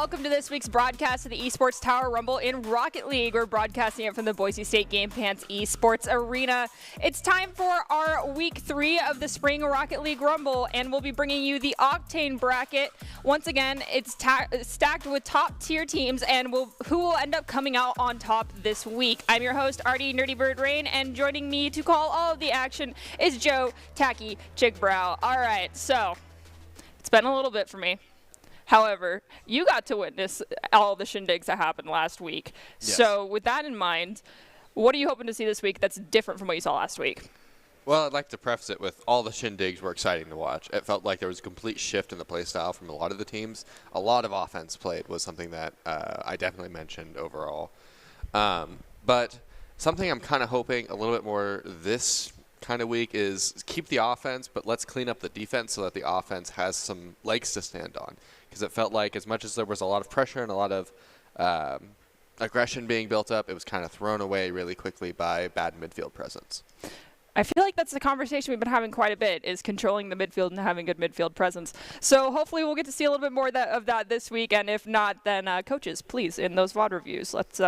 welcome to this week's broadcast of the Esports Tower Rumble in Rocket League. We're broadcasting it from the Boise State Game Pants Esports Arena. It's time for our week 3 of the Spring Rocket League Rumble, and we'll be bringing you the Octane bracket. Once again, it's stacked with top-tier teams, and who will end up coming out on top this week. I'm your host, Artie Nerdy Bird Rain, and joining me to call all of the action is Joe Tacky Chickbrow. All right, so it's been a little bit for me. However, you got to witness all the shindigs that happened last week. Yes. So with that in mind, what are you hoping to see this week that's different from what you saw last week? Well, I'd like to preface it with all the shindigs were exciting to watch. It felt like there was a complete shift in the play style from a lot of the teams. A lot of offense played was something that I definitely mentioned overall. But something I'm kind of hoping a little bit more this kind of week is keep the offense, but let's clean up the defense so that the offense has some legs to stand on. Because it felt like as much as there was a lot of pressure and a lot of aggression being built up, it was kind of thrown away really quickly by bad midfield presence. I feel like that's the conversation we've been having quite a bit, is controlling the midfield and having good midfield presence. So hopefully we'll get to see a little bit more of that this week, and if not, then coaches, please, in those VOD reviews, let's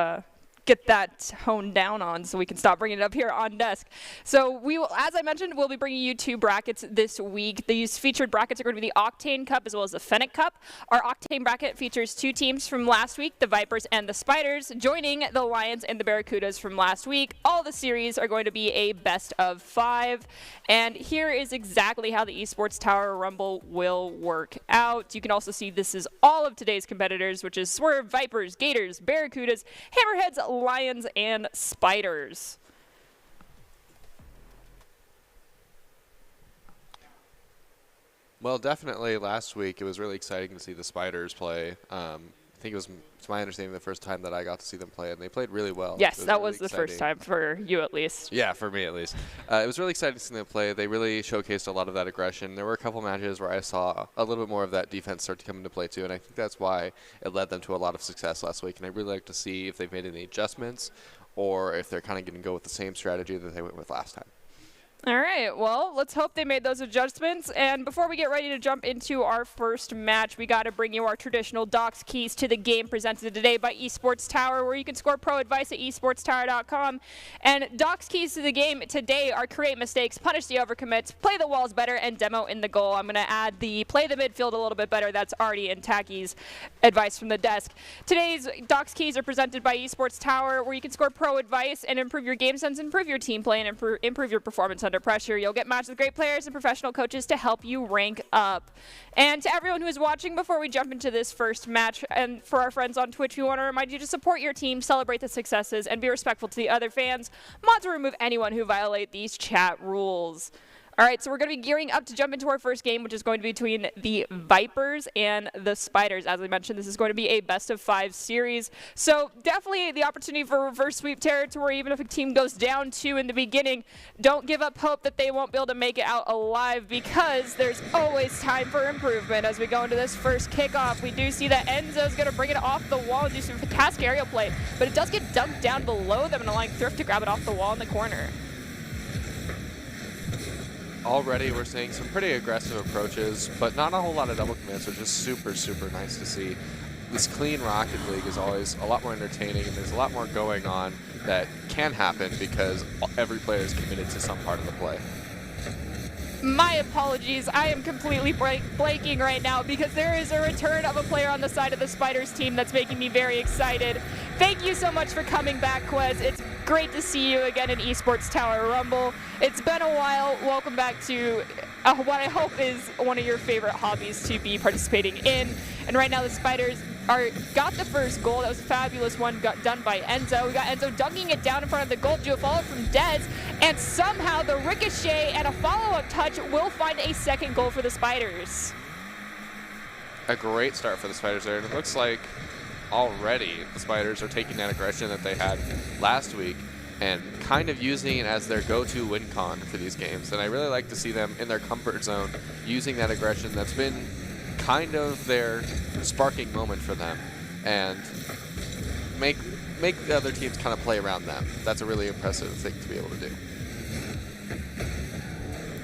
get that honed down on so we can stop bringing it up here on desk. So we will, as I mentioned, we'll be bringing you 2 brackets this week. These featured brackets are going to be the Octane Cup as well as the Fennec Cup. Our Octane bracket features 2 teams from last week, the Vipers and the Spiders, joining the Lions and the Barracudas from last week. All the series are going to be a best of 5. And here is exactly how the Esports Tower Rumble will work out. You can also see this is all of today's competitors, which is Swerve, Vipers, Gators, Barracudas, Hammerheads, Lions, and Spiders. Well, definitely last week it was really exciting to see the Spiders play. I think it's my understanding the first time that I got to see them play, and they played really well. Yes, that was the first time for you at least. Yeah, for me at least. It was really exciting to see them play. They really showcased a lot of that aggression. There were a couple matches where I saw a little bit more of that defense start to come into play too, and I think that's why it led them to a lot of success last week. And I'd really like to see if they've made any adjustments or if they're kind of going to go with the same strategy that they went with last time. All right, well, let's hope they made those adjustments. And before we get ready to jump into our first match, we got to bring you our traditional Docs keys to the game presented today by Esports Tower, where you can score pro advice at esportstower.com. And Docs keys to the game today are create mistakes, punish the overcommits, play the walls better, and demo in the goal. I'm going to add the play the midfield a little bit better. That's Artie and Tacky's advice from the desk. Today's Docs keys are presented by Esports Tower, where you can score pro advice and improve your game sense, improve your team play, and improve your performance under pressure. You'll get matched with great players and professional coaches to help you rank up. And to everyone who is watching, before we jump into this first match, and for our friends on Twitch, we want to remind you to support your team, celebrate the successes, and be respectful to the other fans. Mods will remove anyone who violate these chat rules. All right, so we're going to be gearing up to jump into our first game, which is going to be between the Vipers and the Spiders. As I mentioned, this is going to be a best-of-5 series. So definitely the opportunity for reverse sweep territory, even if a team goes down 2 in the beginning. Don't give up hope that they won't be able to make it out alive, because there's always time for improvement as we go into this first kickoff. We do see that Enzo's going to bring it off the wall and do some fantastic aerial play, but it does get dunked down below them and allowing Thrift to grab it off the wall in the corner. Already we're seeing some pretty aggressive approaches, but not a whole lot of double commits, which is super, super nice to see. This clean Rocket League is always a lot more entertaining, and there's a lot more going on that can happen because every player is committed to some part of the play. My apologies, I am completely blanking right now because there is a return of a player on the side of the Spiders team that's making me very excited. Thank you so much for coming back, Quez. It's great to see you again in Esports Tower Rumble. It's been a while. Welcome back to what I hope is one of your favorite hobbies to be participating in. And right now the Spiders got the first goal. That was a fabulous one done by Enzo. We got Enzo dunking it down in front of the goal. Do a follow from Dez, and somehow the ricochet and a follow-up touch will find a second goal for the Spiders. A great start for the Spiders there, and it looks like already the Spiders are taking that aggression that they had last week and kind of using it as their go-to win con for these games. And I really like to see them in their comfort zone using that aggression that's been kind of their sparking moment for them, and make the other teams kind of play around them. That's a really impressive thing to be able to do.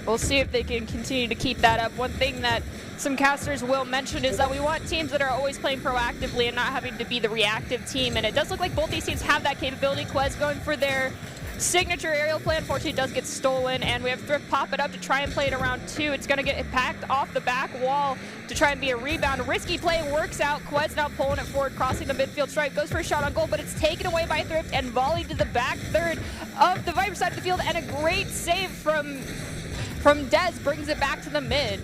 We'll see if they can continue to keep that up. One thing that some casters will mention is that we want teams that are always playing proactively and not having to be the reactive team, and it does look like both these teams have that capability. Quez going for their signature aerial play, unfortunately, does get stolen, and we have Thrift pop it up to try and play it around 2. It's going to get packed off the back wall to try and be a rebound. Risky play works out. Quez now pulling it forward, crossing the midfield stripe, goes for a shot on goal, but it's taken away by Thrift and volleyed to the back third of the Viper side of the field, and a great save from Dez brings it back to the mid.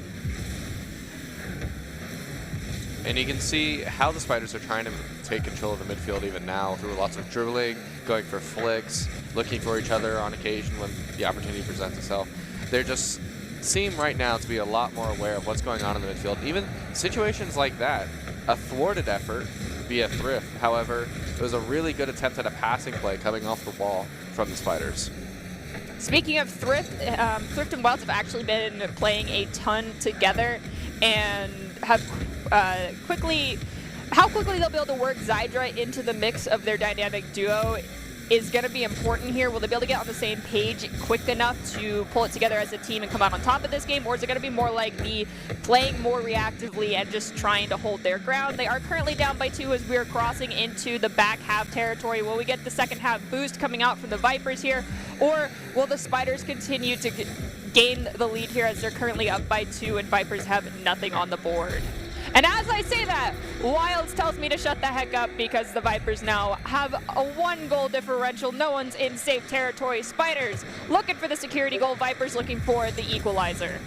And you can see how the Spiders are trying to take control of the midfield even now through lots of dribbling, going for flicks, looking for each other on occasion when the opportunity presents itself. They just seem right now to be a lot more aware of what's going on in the midfield. Even situations like that, a thwarted effort via Thrift. However, it was a really good attempt at a passing play coming off the wall from the Spiders. Speaking of Thrift, Thrift and Wilds have actually been playing a ton together and have how quickly they'll be able to work Zydra into the mix of their dynamic duo is going to be important here. Will they be able to get on the same page quick enough to pull it together as a team and come out on top of this game, or is it going to be more like the playing more reactively and just trying to hold their ground? They are currently down by 2 as we're crossing into the back half territory. Will we get the second half boost coming out from the Vipers here, or will the Spiders continue to gain the lead here as they're currently up by 2 and Vipers have nothing on the board? And as I say that, Wilds tells me to shut the heck up because the Vipers now have a 1-goal differential. No one's in safe territory. Spiders looking for the security goal. Vipers looking for the equalizer.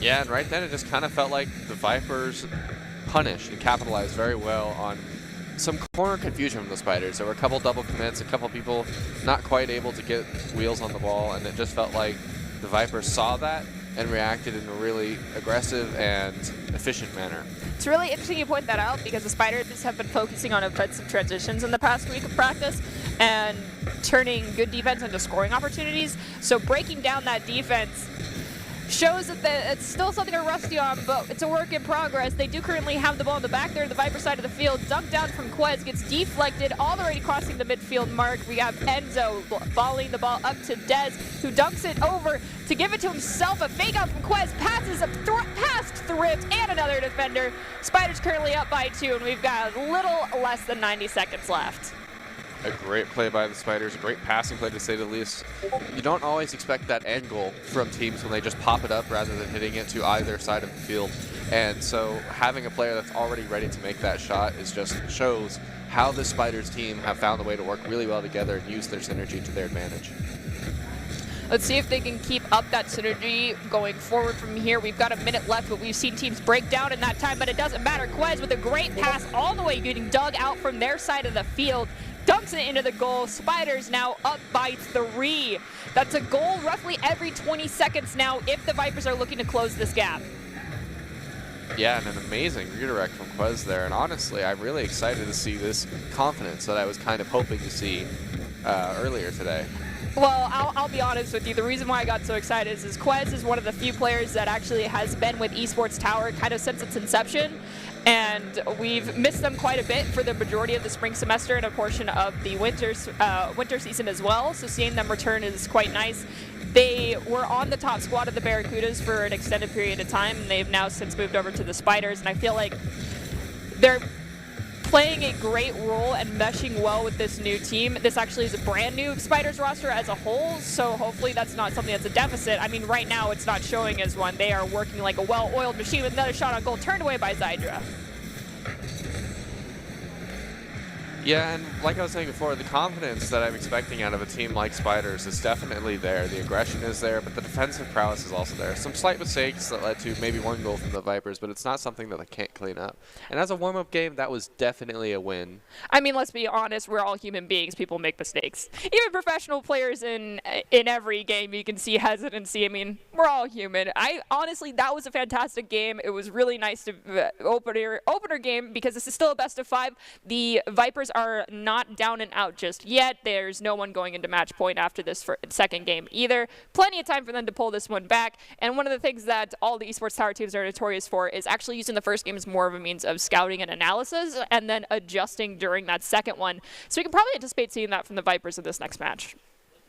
Yeah, and right then it just kind of felt like the Vipers punished and capitalized very well on some corner confusion from the Spiders. There were a couple double commits, a couple people not quite able to get wheels on the ball, and it just felt like the Vipers saw that and reacted in a really aggressive and efficient manner. It's really interesting you point that out because the Spiders have been focusing on offensive transitions in the past week of practice and turning good defense into scoring opportunities. So breaking down that defense shows that it's still something they're rusty on, but it's a work in progress. They do currently have the ball in the back there, the Viper side of the field. Dunked down from Quez, gets deflected all the way crossing the midfield mark. We have Enzo volleying the ball up to Dez, who dunks it over to give it to himself. A fake out from Quez, passes past Thrift and another defender. Spiders currently up by 2, and we've got a little less than 90 seconds left. A great play by the Spiders, a great passing play to say the least. You don't always expect that angle from teams when they just pop it up rather than hitting it to either side of the field. And so having a player that's already ready to make that shot is just shows how the Spiders team have found a way to work really well together and use their synergy to their advantage. Let's see if they can keep up that synergy going forward from here. We've got a minute left, but we've seen teams break down in that time, but it doesn't matter. Quez with a great pass all the way, getting dug out from their side of the field. Dunks it into the goal. Spiders now up by 3. That's a goal roughly every 20 seconds now if the Vipers are looking to close this gap. Yeah, and an amazing redirect from Quez there. And honestly, I'm really excited to see this confidence that I was kind of hoping to see earlier today. Well, I'll be honest with you. The reason why I got so excited is Quez is one of the few players that actually has been with Esports Tower kind of since its inception. And we've missed them quite a bit for the majority of the spring semester and a portion of the winter season as well. So seeing them return is quite nice. They were on the top squad of the Barracudas for an extended period of time, and they've now since moved over to the Spiders. And I feel like they're playing a great role and meshing well with this new team. This actually is a brand new Spiders roster as a whole, so hopefully that's not something that's a deficit. I mean, right now it's not showing as one. They are working like a well-oiled machine with another shot on goal turned away by Zydra. Yeah, and like I was saying before, the confidence that I'm expecting out of a team like Spiders is definitely there. The aggression is there, but the defensive prowess is also there. Some slight mistakes that led to maybe 1 goal from the Vipers, but it's not something that they can't clean up. And as a warm-up game, that was definitely a win. I mean, let's be honest, we're all human beings. People make mistakes. Even professional players in every game, you can see hesitancy. I mean, we're all human. Honestly, that was a fantastic game. It was really nice to opener game because this is still a best of 5. The Vipers are not down and out just yet. There's no one going into match point after this second game either. Plenty of time for them to pull this one back. And one of the things that all the Esports Tower teams are notorious for is actually using the first game as more of a means of scouting and analysis and then adjusting during that second one. So we can probably anticipate seeing that from the Vipers in this next match.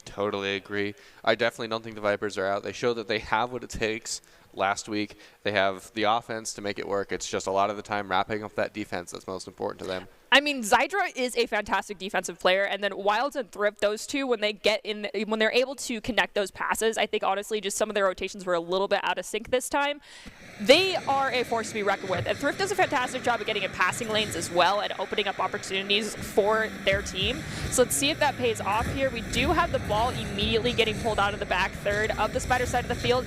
Totally agree. I definitely don't think the Vipers are out. They show that they have what it takes last week. They have the offense to make it work. It's just a lot of the time wrapping up that defense that's most important to them. I mean, Zydra is a fantastic defensive player, and then Wilds and Thrift, those two, when they're able to connect those passes, I think honestly just some of their rotations were a little bit out of sync this time. They are a force to be reckoned with, and Thrift does a fantastic job of getting in passing lanes as well and opening up opportunities for their team. So let's see if that pays off here. We do have the ball immediately getting pulled out of the back third of the Spider side of the field,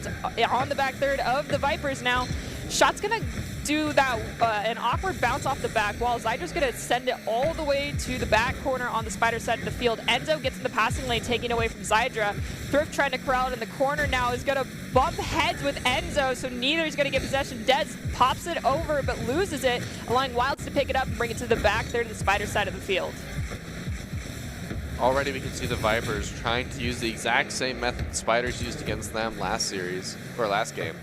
on the back third of the Vipers now. Shot's going to do that, an awkward bounce off the back wall. Zydra's going to send it all the way to the back corner on the Spider side of the field. Enzo gets in the passing lane, taking away from Zydra. Thrift trying to corral it in the corner now is going to bump heads with Enzo, so neither is going to get possession. Dez pops it over but loses it, allowing Wilds to pick it up and bring it to the back third of the Spider side of the field. Already we can see the Vipers trying to use the exact same method the Spiders used against them last game.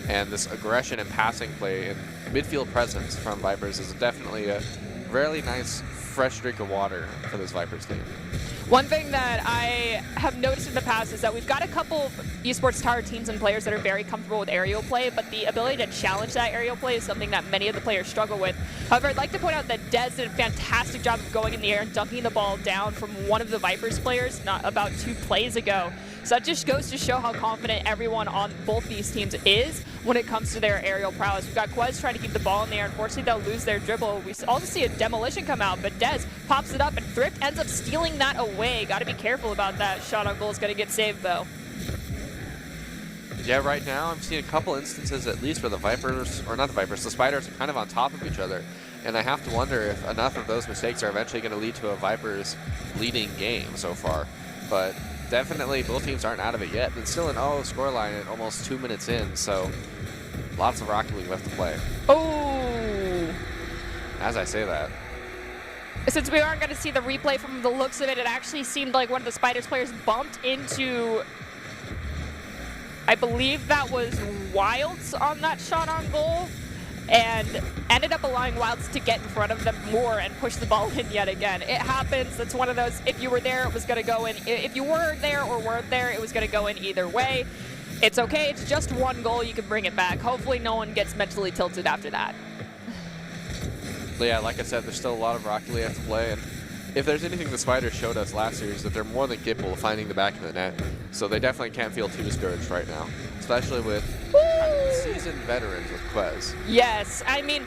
And this aggression and passing play and midfield presence from Vipers is definitely a really nice, fresh drink of water for this Vipers team. One thing that I have noticed in the past is that we've got a couple Esports Tower teams and players that are very comfortable with aerial play, but the ability to challenge that aerial play is something that many of the players struggle with. However, I'd like to point out that Dez did a fantastic job of going in the air and dunking the ball down from one of the Vipers players about 2 plays ago. So that just goes to show how confident everyone on both these teams is when it comes to their aerial prowess. We've got Quez trying to keep the ball in the air. Unfortunately, they'll lose their dribble. We also see a demolition come out, but Dez pops it up, and Thrift ends up stealing that away. Got to be careful about that. Shot on goal is going to get saved, though. Yeah, right now I'm seeing a couple instances at least where the Spiders are kind of on top of each other. And I have to wonder if enough of those mistakes are eventually going to lead to a Vipers leading game so far. But definitely both teams aren't out of it yet. It's still an 0 scoreline at almost 2 minutes in, so lots of Rocket League left to play. Oh! As I say that. Since we aren't going to see the replay from the looks of it, it actually seemed like one of the Spiders players bumped into, I believe that was Wilds on that shot on goal, and ended up allowing Wilds to get in front of them more and push the ball in yet again. It happens. It's one of those, if you were there, it was going to go in. If you were there or weren't there, it was going to go in either way. It's okay. It's just one goal. You can bring it back. Hopefully no one gets mentally tilted after that. Yeah, like I said, there's still a lot of Rocket League to play, and if there's anything the Spiders showed us last series, that they're more than capable of finding the back of the net, so they definitely can't feel too discouraged right now, especially with seasoned veterans with Quez. Yes, I mean,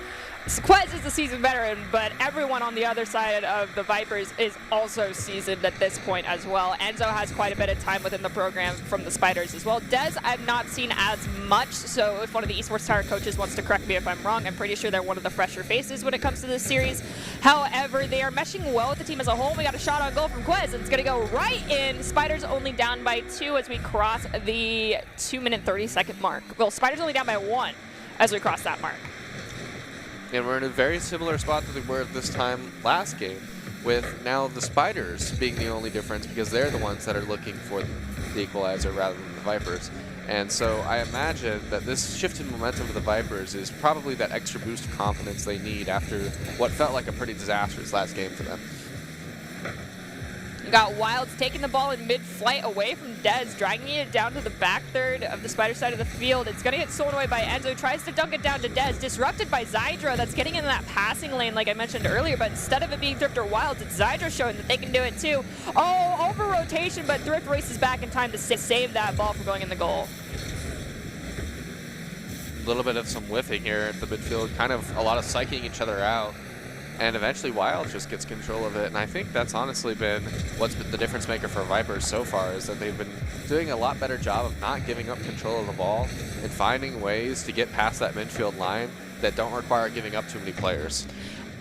Quez is a seasoned veteran, but everyone on the other side of the Vipers is also seasoned at this point as well. Enzo has quite a bit of time within the program from the Spiders as well. Dez, I've not seen as much, so if one of the Esports Tower coaches wants to correct me if I'm wrong, I'm pretty sure they're one of the fresher faces when it comes to this series. However, they are meshing well with the team as a whole. We got a shot on goal from Quez, and it's going to go right in. Spiders only down by 2 as we cross the 2-minute 30-second mark. Well, Spiders only down by 1 as we cross that mark. And we're in a very similar spot that we were at this time last game, with now the Spiders being the only difference because they're the ones that are looking for the equalizer rather than the Vipers. And so I imagine that this shift in momentum for the Vipers is probably that extra boost of confidence they need after what felt like a pretty disastrous last game for them. You got Wilds taking the ball in mid-flight away from Dez, dragging it down to the back third of the Spider side of the field. It's going to get stolen away by Enzo, tries to dunk it down to Dez, disrupted by Zydra that's getting in that passing lane like I mentioned earlier, but instead of it being Thrift or Wilds, it's Zydra showing that they can do it too. Oh, over rotation, but Thrift races back in time to save that ball from going in the goal. A little bit of some whiffing here at the midfield, kind of a lot of psyching each other out. And eventually Wild just gets control of it, and I think that's honestly been what's been the difference maker for Vipers so far, is that they've been doing a lot better job of not giving up control of the ball and finding ways to get past that midfield line that don't require giving up too many players.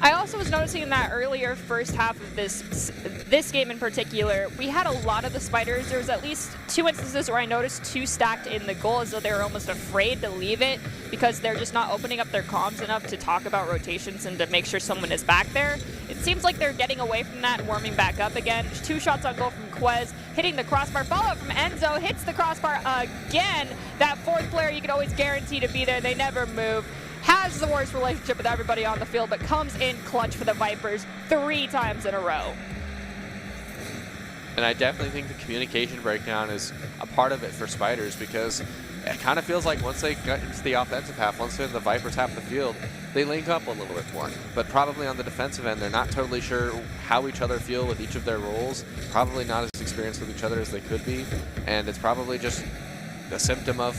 I also was noticing in that earlier first half of this game in particular, we had a lot of the Spiders. There was at least 2 instances where I noticed 2 stacked in the goal as though they were almost afraid to leave it because they're just not opening up their comms enough to talk about rotations and to make sure someone is back there. It seems like they're getting away from that and warming back up again. 2 shots on goal from Quez, hitting the crossbar. Follow-up from Enzo, hits the crossbar again. That 4th player you can always guarantee to be there. They never move. Has the worst relationship with everybody on the field, but comes in clutch for the Vipers 3 times in a row. And I definitely think the communication breakdown is a part of it for Spiders, because it kind of feels like once they get into the offensive half, once they're in the Vipers half of the field, they link up a little bit more. But probably on the defensive end, they're not totally sure how each other feel with each of their roles, probably not as experienced with each other as they could be, and it's probably just a symptom of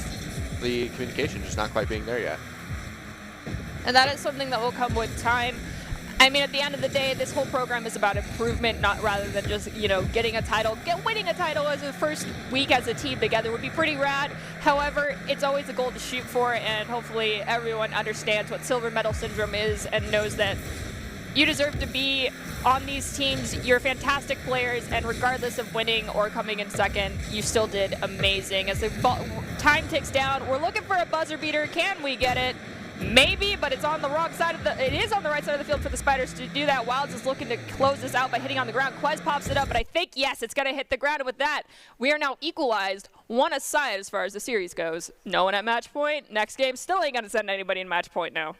the communication just not quite being there yet. And that is something that will come with time. I mean, at the end of the day, this whole program is about improvement, not rather than just, getting a title. Winning a title as a first week as a team together would be pretty rad. However, it's always a goal to shoot for, and hopefully everyone understands what silver medal syndrome is and knows that you deserve to be on these teams. You're fantastic players, and regardless of winning or coming in second, you still did amazing. As the time ticks down, we're looking for a buzzer beater. Can we get it? Maybe, but it's on the wrong side of it is on the right side of the field for the Spiders to do that. Wilds is looking to close this out by hitting on the ground. Quez pops it up, but I think, yes, it's going to hit the ground. And with that, we are now equalized, one aside as far as the series goes. No one at match point. Next game still ain't going to send anybody in match point now.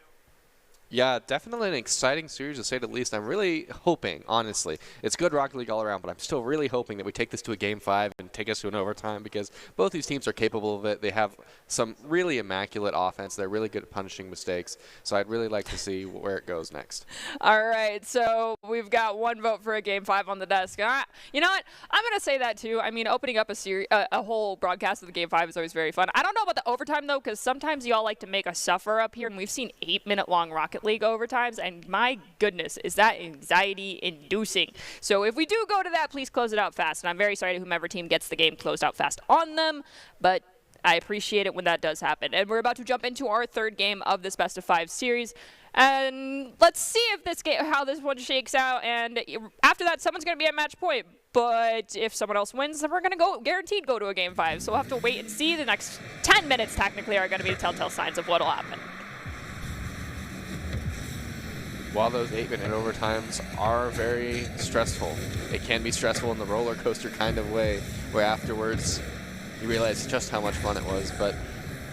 Yeah, definitely an exciting series to say the least. I'm really hoping, honestly, it's good Rocket League all around, but I'm still really hoping that we take this to a Game 5 and take us to an overtime, because both these teams are capable of it. They have some really immaculate offense. They're really good at punishing mistakes, so I'd really like to see where it goes next. All right, so we've got one vote for a Game 5 on the desk. You know what? I'm going to say that, too. I mean, opening up a whole broadcast of the Game 5 is always very fun. I don't know about the overtime, though, because sometimes y'all like to make us suffer up here, and we've seen 8-minute-long Rocket League overtimes, and my goodness, is that anxiety-inducing. So if we do go to that, please close it out fast. And I'm very sorry to whomever team gets the game closed out fast on them, but I appreciate it when that does happen. And we're about to jump into our third game of this best-of-5 series. And let's see if how this one shakes out. And after that, someone's going to be at match point. But if someone else wins, then we're going to guaranteed go to a Game 5. So we'll have to wait and see. The next 10 minutes, technically, are going to be the telltale signs of what will happen. While those 8-minute overtimes are very stressful, it can be stressful in the roller coaster kind of way, where afterwards you realize just how much fun it was. But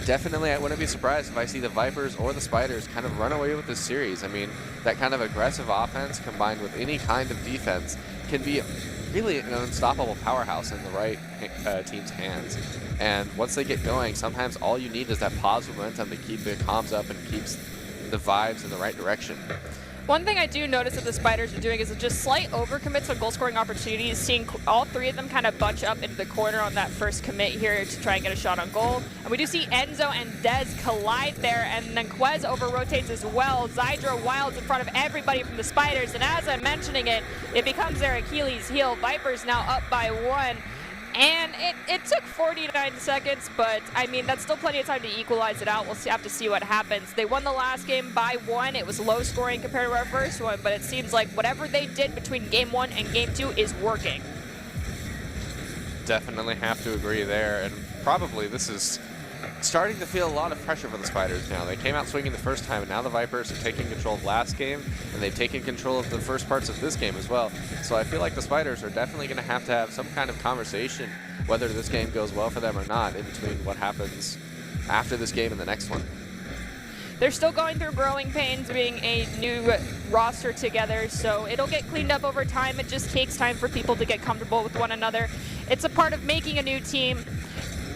definitely I wouldn't be surprised if I see the Vipers or the Spiders kind of run away with this series. I mean, that kind of aggressive offense combined with any kind of defense can be really an unstoppable powerhouse in the right team's hands. And once they get going, sometimes all you need is that positive momentum to keep the comms up and keeps the vibes in the right direction. One thing I do notice that the Spiders are doing is just slight overcommits on goal-scoring opportunities, seeing all three of them kind of bunch up into the corner on that first commit here to try and get a shot on goal. And we do see Enzo and Dez collide there, and then Quez over-rotates as well. Zydra Wilds in front of everybody from the Spiders, and as I'm mentioning it, it becomes their Achilles heel. Vipers now up by 1. And it took 49 seconds, but, I mean, that's still plenty of time to equalize it out. We'll have to see what happens. They won the last game by 1. It was low scoring compared to our first one, but it seems like whatever they did between Game 1 and Game 2 is working. Definitely have to agree there, and probably this is starting to feel a lot of pressure for the Spiders now. They came out swinging the first time, and now the Vipers are taking control of last game, and they've taken control of the first parts of this game as well. So I feel like the Spiders are definitely going to have some kind of conversation, whether this game goes well for them or not, in between what happens after this game and the next one. They're still going through growing pains being a new roster together, so it'll get cleaned up over time. It just takes time for people to get comfortable with one another. It's a part of making a new team.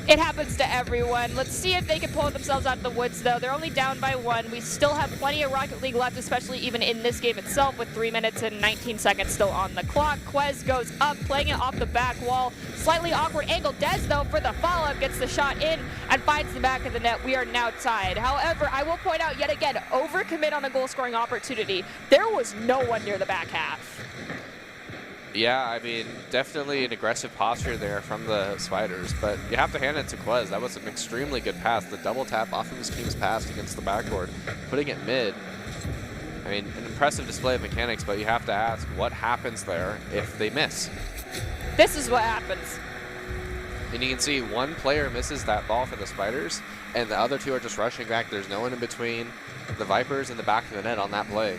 It happens to everyone. Let's see if they can pull themselves out of the woods, though. They're only down by 1. We still have plenty of Rocket League left, especially even in this game itself, with 3 minutes and 19 seconds still on the clock. Quez goes up, playing it off the back wall. Slightly awkward angle. Dez, though, for the follow-up, gets the shot in and finds the back of the net. We are now tied. However, I will point out yet again, overcommit on a goal-scoring opportunity. There was no one near the back half. Yeah, I mean, definitely an aggressive posture there from the Spiders, but you have to hand it to Quez. That was an extremely good pass. The double tap off of his team's pass against the backboard, putting it mid. I mean, an impressive display of mechanics, but you have to ask, what happens there if they miss? This is what happens. And you can see one player misses that ball for the Spiders, and the other two are just rushing back. There's no one in between the Vipers and the back of the net on that play.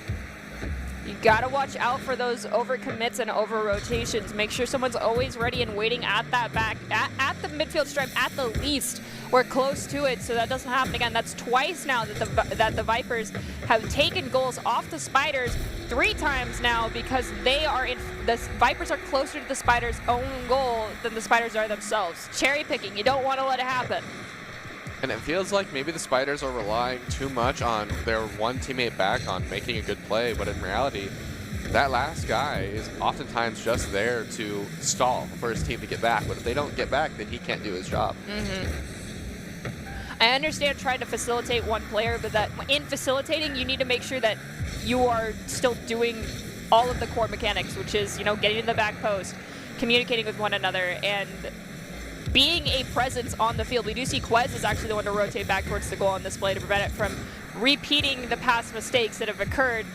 You gotta watch out for those overcommits and over-rotations. Make sure someone's always ready and waiting at that back, at the midfield stripe at the least. We're close to it, so that doesn't happen again. That's twice now that the Vipers have taken goals off the Spiders. 3 times now because they are the Vipers are closer to the Spiders' own goal than the Spiders are themselves. Cherry picking, you don't want to let it happen. And it feels like maybe the Spiders are relying too much on their one teammate back on making a good play, but in reality, that last guy is oftentimes just there to stall for his team to get back. But if they don't get back, then he can't do his job. I understand trying to facilitate one player, but that in facilitating, you need to make sure that you are still doing all of the core mechanics, which is, you know, getting in the back post, communicating with one another, and being a presence on the field. We do see Quez is actually the one to rotate back towards the goal on this play to prevent it from repeating the past mistakes that have occurred.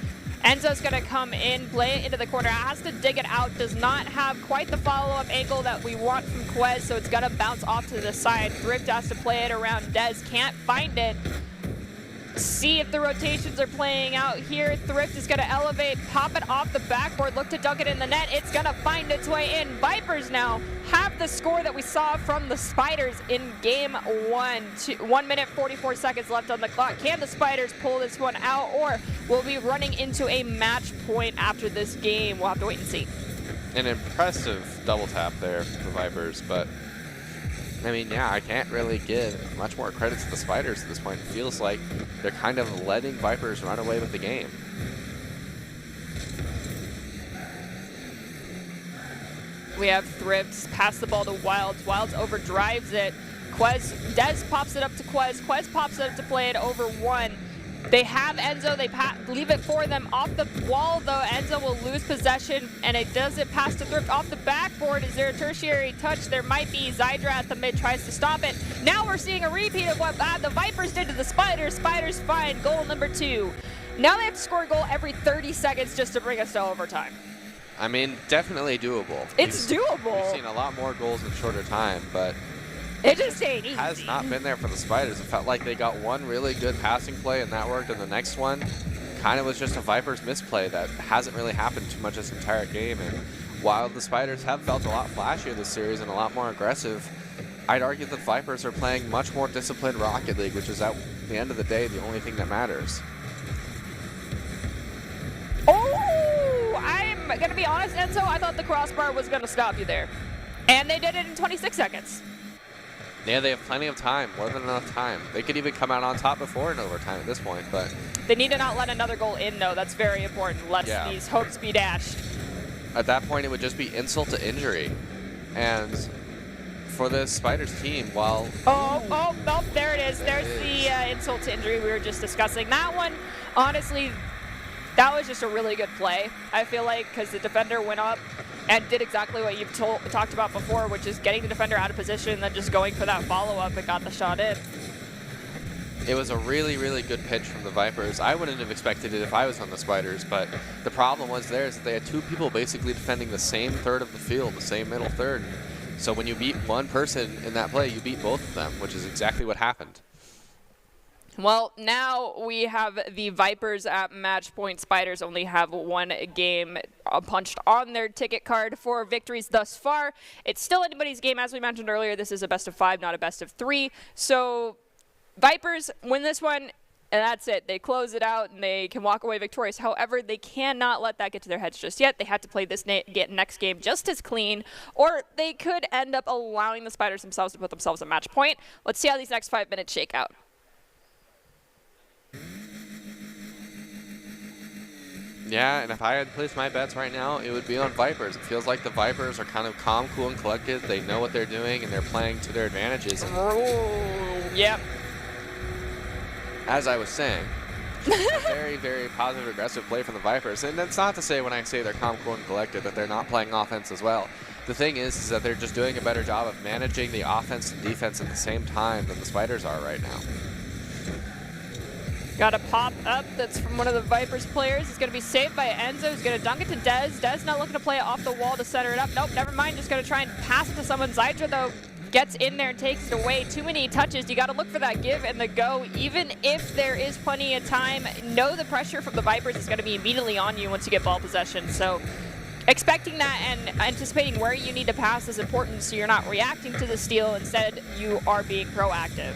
Enzo's going to come in, play it into the corner, has to dig it out, does not have quite the follow-up angle that we want from Quez, so it's going to bounce off to the side. Thrift has to play it around Dez, can't find it. See if the rotations are playing out here. Thrift is going to elevate, pop it off the backboard, look to dunk it in the net. It's going to find its way in. Vipers now have the score that we saw from the Spiders in game 1. 1 minute, 44 seconds left on the clock. Can the Spiders pull this one out, or will we be running into a match point after this game? We'll have to wait and see. An impressive double tap there for the Vipers, but I mean, yeah, I can't really give much more credit to the Spiders at this point. It feels like they're kind of letting Vipers run away with the game. We have Thrift pass the ball to Wilds. Wilds overdrives it. Dez pops it up to Quez. Quez pops it up to play it over 1. They have Enzo. They leave it for them off the wall, though. Enzo will lose possession, and it doesn't pass to Thrift off the backboard. Is there a tertiary touch? There might be. Zydra at the mid tries to stop it. Now we're seeing a repeat of what the Vipers did to the Spiders. Spiders find goal number 2. Now they have to score a goal every 30 seconds just to bring us to overtime. I mean, definitely doable. It's doable. We've seen a lot more goals in shorter time, but it just ain't easy. Has not been there for the Spiders. It felt like they got one really good passing play and that worked, and the next one kind of was just a Vipers misplay that hasn't really happened too much this entire game. And while the Spiders have felt a lot flashier this series and a lot more aggressive, I'd argue that Vipers are playing much more disciplined Rocket League, which is at the end of the day the only thing that matters. Oh, I'm going to be honest, Enzo, I thought the crossbar was going to stop you there. And they did it in 26 seconds. Yeah, they have plenty of time, more than enough time. They could even come out on top before in overtime at this point, but they need to not let another goal in, though. That's very important, lest these hopes be dashed. At that point, it would just be insult to injury. And for the Spiders team, while... Oh, there it is. There's the insult to injury we were just discussing. That one, honestly, that was just a really good play, I feel like, because the defender went up and did exactly what you've talked about before, which is getting the defender out of position and then just going for that follow-up and got the shot in. It was a really, really good pitch from the Vipers. I wouldn't have expected it if I was on the Spiders, but the problem was there is that they had 2 people basically defending the same third of the field, the same middle third. So when you beat one person in that play, you beat both of them, which is exactly what happened. Well, now we have the Vipers at match point. Spiders only have 1 game punched on their ticket card for victories thus far. It's still anybody's game. As we mentioned earlier, this is a best of 5, not a best of 3. So Vipers win this one, and that's it. They close it out, and they can walk away victorious. However, they cannot let that get to their heads just yet. They have to play this next game just as clean, or they could end up allowing the Spiders themselves to put themselves at match point. Let's see how these next 5 minutes shake out. Yeah, and if I had to place my bets right now, it would be on Vipers. It feels like the Vipers are kind of calm, cool, and collected. They know what they're doing, and they're playing to their advantages. Yep. As I was saying, very, very positive, aggressive play from the Vipers. And that's not to say when I say they're calm, cool, and collected that they're not playing offense as well. The thing is that they're just doing a better job of managing the offense and defense at the same time than the Spiders are right now. Got a pop up that's from one of the Vipers players. It's going to be saved by Enzo. He's going to dunk it to Dez. Dez not looking to play it off the wall to center it up. Nope, never mind. Just going to try and pass it to someone. Zydra, though, gets in there and takes it away. Too many touches. You got to look for that give and the go. Even if there is plenty of time, know the pressure from the Vipers is going to be immediately on you once you get ball possession. So expecting that and anticipating where you need to pass is important so you're not reacting to the steal. Instead, you are being proactive.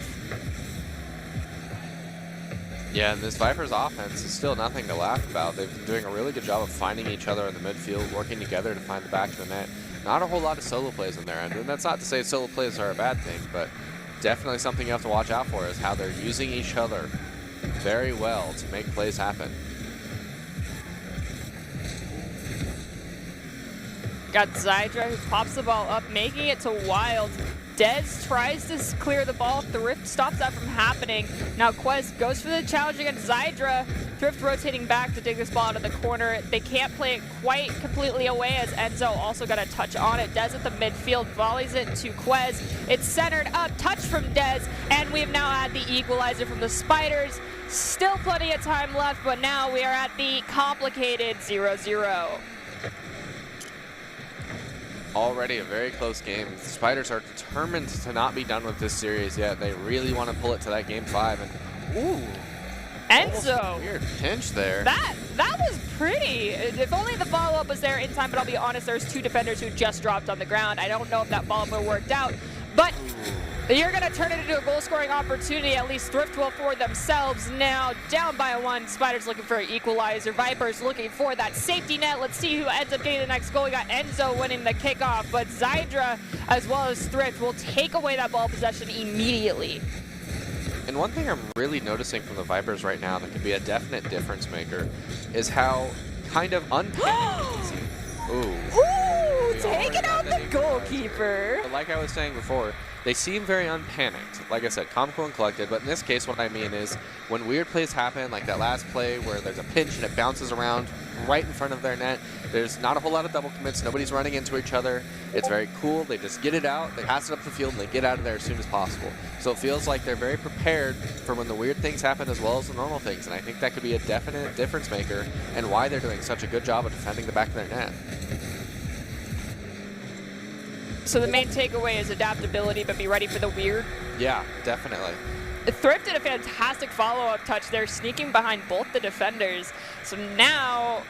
Yeah, and this Vipers offense is still nothing to laugh about. They've been doing a really good job of finding each other in the midfield, working together to find the back of the net. Not a whole lot of solo plays on their end, and that's not to say solo plays are a bad thing, but definitely something you have to watch out for is how they're using each other very well to make plays happen. Got Zydra who pops the ball up, making it to Wild. Dez tries to clear the ball. Thrift stops that from happening. Now Quez goes for the challenge against Zydra. Thrift rotating back to dig this ball out of the corner. They can't play it quite completely away as Enzo also got a touch on it. Dez at the midfield volleys it to Quez. It's centered up, touch from Dez, and we've now had the equalizer from the Spiders. Still plenty of time left, but now we are at the complicated 0-0. Already a very close game. The Spiders are determined to not be done with this series yet. They really want to pull it to that game 5. And ooh, Enzo, weird pinch there. That was pretty. If only the follow-up was there in time, but I'll be honest, there's 2 defenders who just dropped on the ground. I don't know if that follow-up would have worked out, but you're going to turn it into a goal-scoring opportunity. At least Thrift will for themselves. Now down by 1. Spiders looking for an equalizer. Vipers looking for that safety net. Let's see who ends up getting the next goal. We got Enzo winning the kickoff, but Zydra as well as Thrift will take away that ball possession immediately. And one thing I'm really noticing from the Vipers right now that could be a definite difference maker is how kind of unpanicked. Ooh, taking out the goalkeeper. But like I was saying before, they seem very unpanicked. Like I said, calm, cool, and collected. But in this case, what I mean is when weird plays happen, like that last play where there's a pinch and it bounces around right in front of their net, there's not a whole lot of double commits. Nobody's running into each other. It's very cool. They just get it out, they pass it up the field, and they get out of there as soon as possible. So it feels like they're very prepared for when the weird things happen as well as the normal things. And I think that could be a definite difference maker and why they're doing such a good job of defending the back of their net. So the main takeaway is adaptability, but be ready for the weird. Yeah, definitely. Thrift did a fantastic follow-up touch there, sneaking behind both the defenders. So now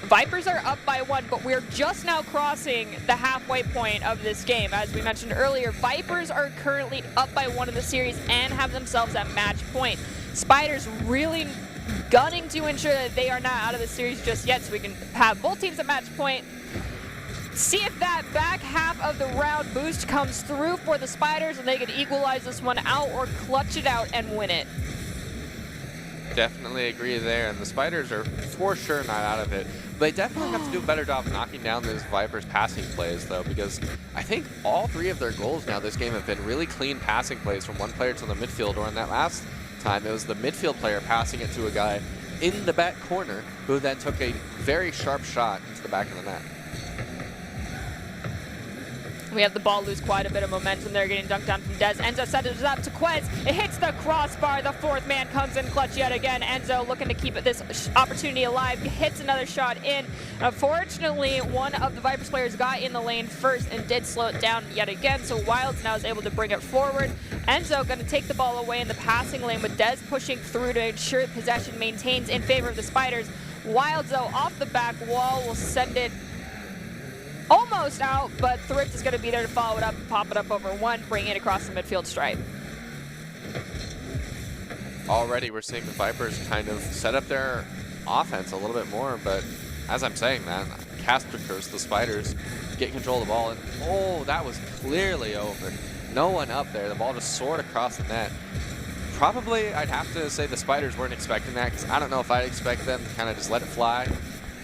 Vipers are up by 1, but we're just now crossing the halfway point of this game. As we mentioned earlier, Vipers are currently up by 1 in the series and have themselves at match point. Spiders really gunning to ensure that they are not out of the series just yet, so we can have both teams at match point. See if that back half of the round boost comes through for the Spiders and they can equalize this one out or clutch it out and win it. Definitely agree there, and the Spiders are for sure not out of it. They definitely have to do a better job knocking down those Vipers passing plays, though, because I think all 3 of their goals now this game have been really clean passing plays from one player to the midfield, or in that last time, it was the midfield player passing it to a guy in the back corner who then took a very sharp shot into the back of the net. We have the ball lose quite a bit of momentum there, getting dunked down from Dez. Enzo sets it up to Quez. It hits the crossbar. The 4th man comes in clutch yet again. Enzo looking to keep this opportunity alive. Hits another shot in. Unfortunately, one of the Vipers players got in the lane first and did slow it down yet again. So Wilds now is able to bring it forward. Enzo going to take the ball away in the passing lane with Dez pushing through to ensure possession maintains in favor of the Spiders. Wilds, though, off the back wall will send it almost out, but Thrift is going to be there to follow it up and pop it up over 1, bring it across the midfield stripe. Already we're seeing the Vipers kind of set up their offense a little bit more, but as I'm saying that, Casper Curse, the Spiders, get control of the ball, and oh, that was clearly over. No one up there. The ball just soared across the net. Probably, I'd have to say the Spiders weren't expecting that, because I don't know if I'd expect them to kind of just let it fly,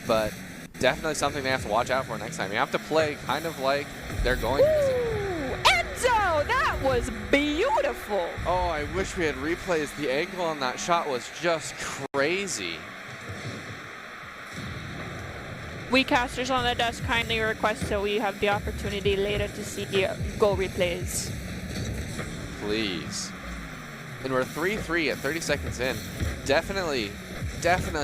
but definitely something they have to watch out for next time. You have to play kind of like they're going. Ooh, Enzo, that was beautiful. Oh, I wish we had replays. The angle on that shot was just crazy. We casters on the desk kindly request so we have the opportunity later to see goal replays. Please. And we're 3-3 at 30 seconds in. Definitely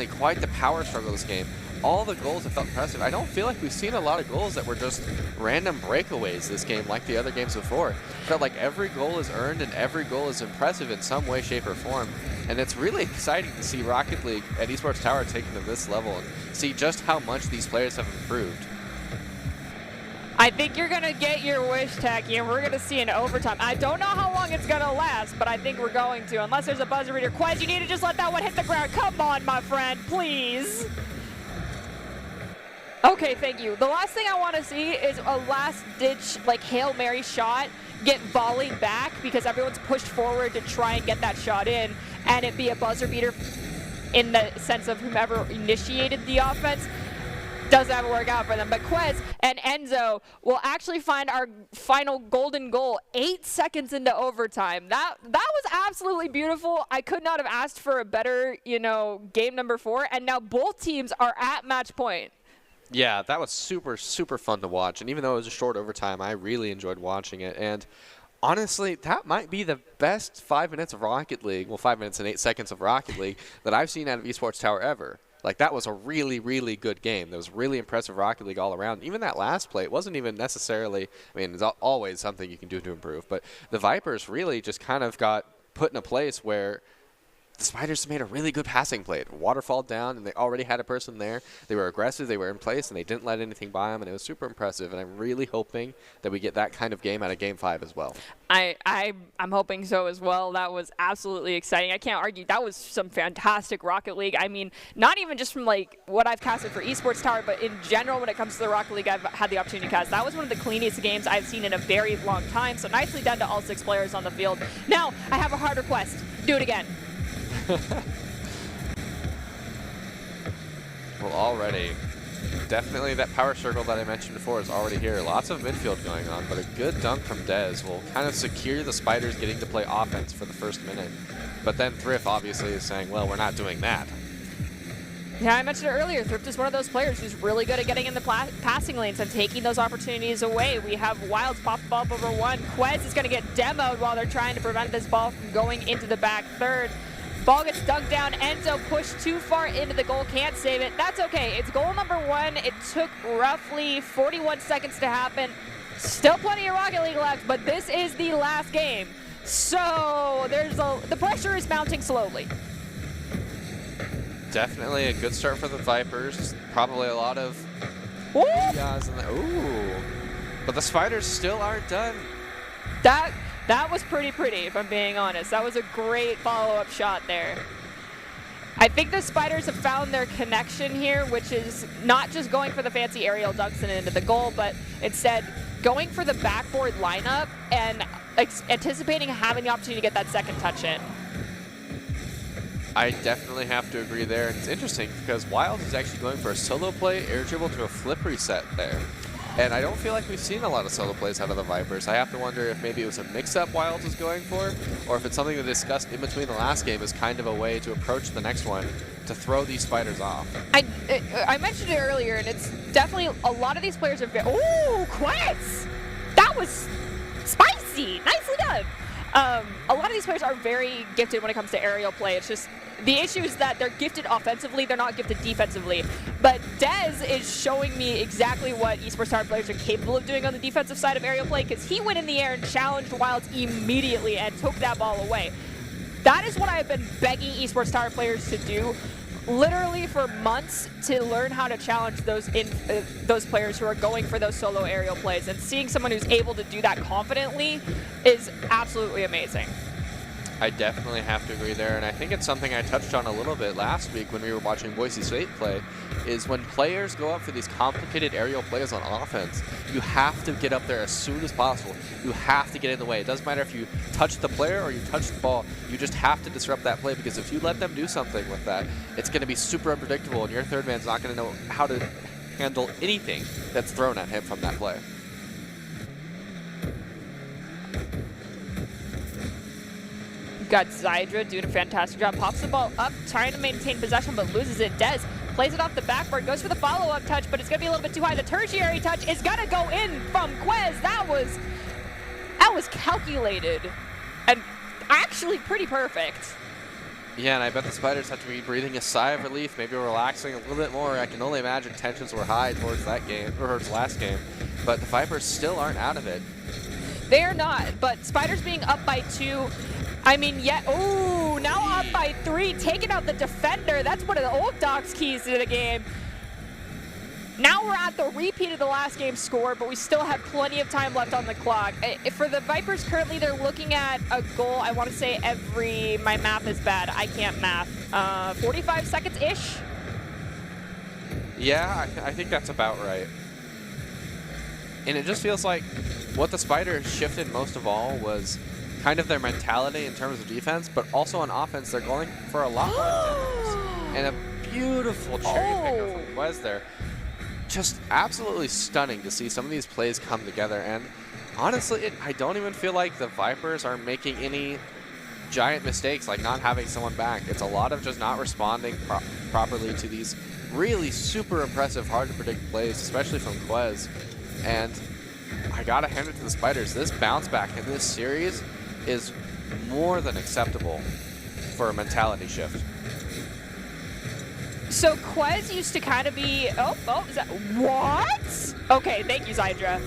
quite the power struggle this game. All the goals have felt impressive. I don't feel like we've seen a lot of goals that were just random breakaways this game like the other games before. It felt like every goal is earned and every goal is impressive in some way, shape, or form. And it's really exciting to see Rocket League and Esports Tower taken to this level and see just how much these players have improved. I think you're going to get your wish, Tacky, and we're going to see an overtime. I don't know how long it's going to last, but I think we're going to. Unless there's a buzzer beater. Quez, you need to just let that one hit the ground. Come on, my friend, please. Okay, thank you. The last thing I want to see is a last-ditch, like, Hail Mary shot get volleyed back because everyone's pushed forward to try and get that shot in, and it be a buzzer beater in the sense of whomever initiated the offense. Doesn't have to work out for them. But Quez and Enzo will actually find our final golden goal 8 seconds into overtime. That was absolutely beautiful. I could not have asked for a better, game number 4. And now both teams are at match point. Yeah, that was super, super fun to watch. And even though it was a short overtime, I really enjoyed watching it. And honestly, that might be the best 5 minutes of Rocket League, 5 minutes and 8 seconds of Rocket League that I've seen out of Esports Tower ever. Like, that was a really, really good game. That was really impressive Rocket League all around. Even that last play, it wasn't even necessarily, it's always something you can do to improve. But the Vipers really just kind of got put in a place where the Spiders made a really good passing play. It waterfalled down, and they already had a person there. They were aggressive, they were in place, and they didn't let anything by them, and it was super impressive. And I'm really hoping that we get that kind of game out of Game 5 as well. I'm hoping so as well. That was absolutely exciting. I can't argue. That was some fantastic Rocket League. Not even just from what I've casted for Esports Tower, but in general when it comes to the Rocket League I've had the opportunity to cast. That was one of the cleanest games I've seen in a very long time. So nicely done to all 6 players on the field. Now, I have a hard request. Do it again. Well, already, definitely that power circle that I mentioned before is already here. Lots of midfield going on, but a good dunk from Dez will kind of secure the Spiders getting to play offense for the first minute. But then Thrift obviously is saying, well, we're not doing that. Yeah, I mentioned it earlier. Thrift is one of those players who's really good at getting in the passing lanes and taking those opportunities away. We have Wilds pop the ball up over 1. Quez is going to get demoed while they're trying to prevent this ball from going into the back third. Ball gets dunked down. Enzo pushed too far into the goal. Can't save it. That's okay. It's goal number 1. It took roughly 41 seconds to happen. Still plenty of Rocket League left, but this is the last game. So the pressure is mounting slowly. Definitely a good start for the Vipers. Probably a lot of guys in the but the Spiders still aren't done. That was pretty, if I'm being honest. That was a great follow-up shot there. I think the Spiders have found their connection here, which is not just going for the fancy aerial dunks and into the goal, but instead going for the backboard lineup and anticipating having the opportunity to get that second touch in. I definitely have to agree there. And it's interesting because Wilds is actually going for a solo play, air dribble to a flip reset there. And I don't feel like we've seen a lot of solo plays out of the Vipers. I have to wonder if maybe it was a mix-up Wilds was going for, or if it's something they discussed in between the last game as kind of a way to approach the next one to throw these Spiders off. I mentioned it earlier, and it's definitely a lot of these players are very... Ooh, Quez! That was spicy! Nicely done! A lot of these players are very gifted when it comes to aerial play. It's just the issue is that they're gifted offensively, they're not gifted defensively. But Dez is showing me exactly what Esports Tower players are capable of doing on the defensive side of aerial play, because he went in the air and challenged Wilds immediately and took that ball away. That is what I've been begging Esports Tower players to do, literally for months, to learn how to challenge those players who are going for those solo aerial plays. And seeing someone who's able to do that confidently is absolutely amazing. I definitely have to agree there, and I think it's something I touched on a little bit last week when we were watching Boise State play, is when players go up for these complicated aerial plays on offense, you have to get up there as soon as possible. You have to get in the way. It doesn't matter if you touch the player or you touch the ball. You just have to disrupt that play, because if you let them do something with that, it's going to be super unpredictable, and your third man's not going to know how to handle anything that's thrown at him from that play. Got Zydra doing a fantastic job. Pops the ball up, trying to maintain possession, but loses it. Dez plays it off the backboard, goes for the follow-up touch, but it's going to be a little bit too high. The tertiary touch is going to go in from Quez. That was calculated and actually pretty perfect. Yeah, and I bet the Spiders have to be breathing a sigh of relief, maybe relaxing a little bit more. I can only imagine tensions were high towards that game, or towards last game, but the Vipers still aren't out of it. They are not, but Spiders being up by 2, now up by 3, taking out the defender. That's one of the old Docs keys to the game. Now we're at the repeat of the last game score, but we still have plenty of time left on the clock. For the Vipers, currently they're looking at a goal, I want to say my math is bad, I can't math, 45 seconds-ish? Yeah, I think that's about right. And it just feels like what the Spiders shifted most of all was kind of their mentality in terms of defense, but also on offense, they're going for a lot more demos. And a beautiful cherry pick from Quez there. Just absolutely stunning to see some of these plays come together. And honestly, I don't even feel like the Vipers are making any giant mistakes, like not having someone back. It's a lot of just not responding properly to these really super impressive, hard to predict plays, especially from Quez. And I gotta hand it to the Spiders. This bounce back in this series is more than acceptable for a mentality shift. So Quez used to kind of be, is that, what? Okay, thank you, Zydra.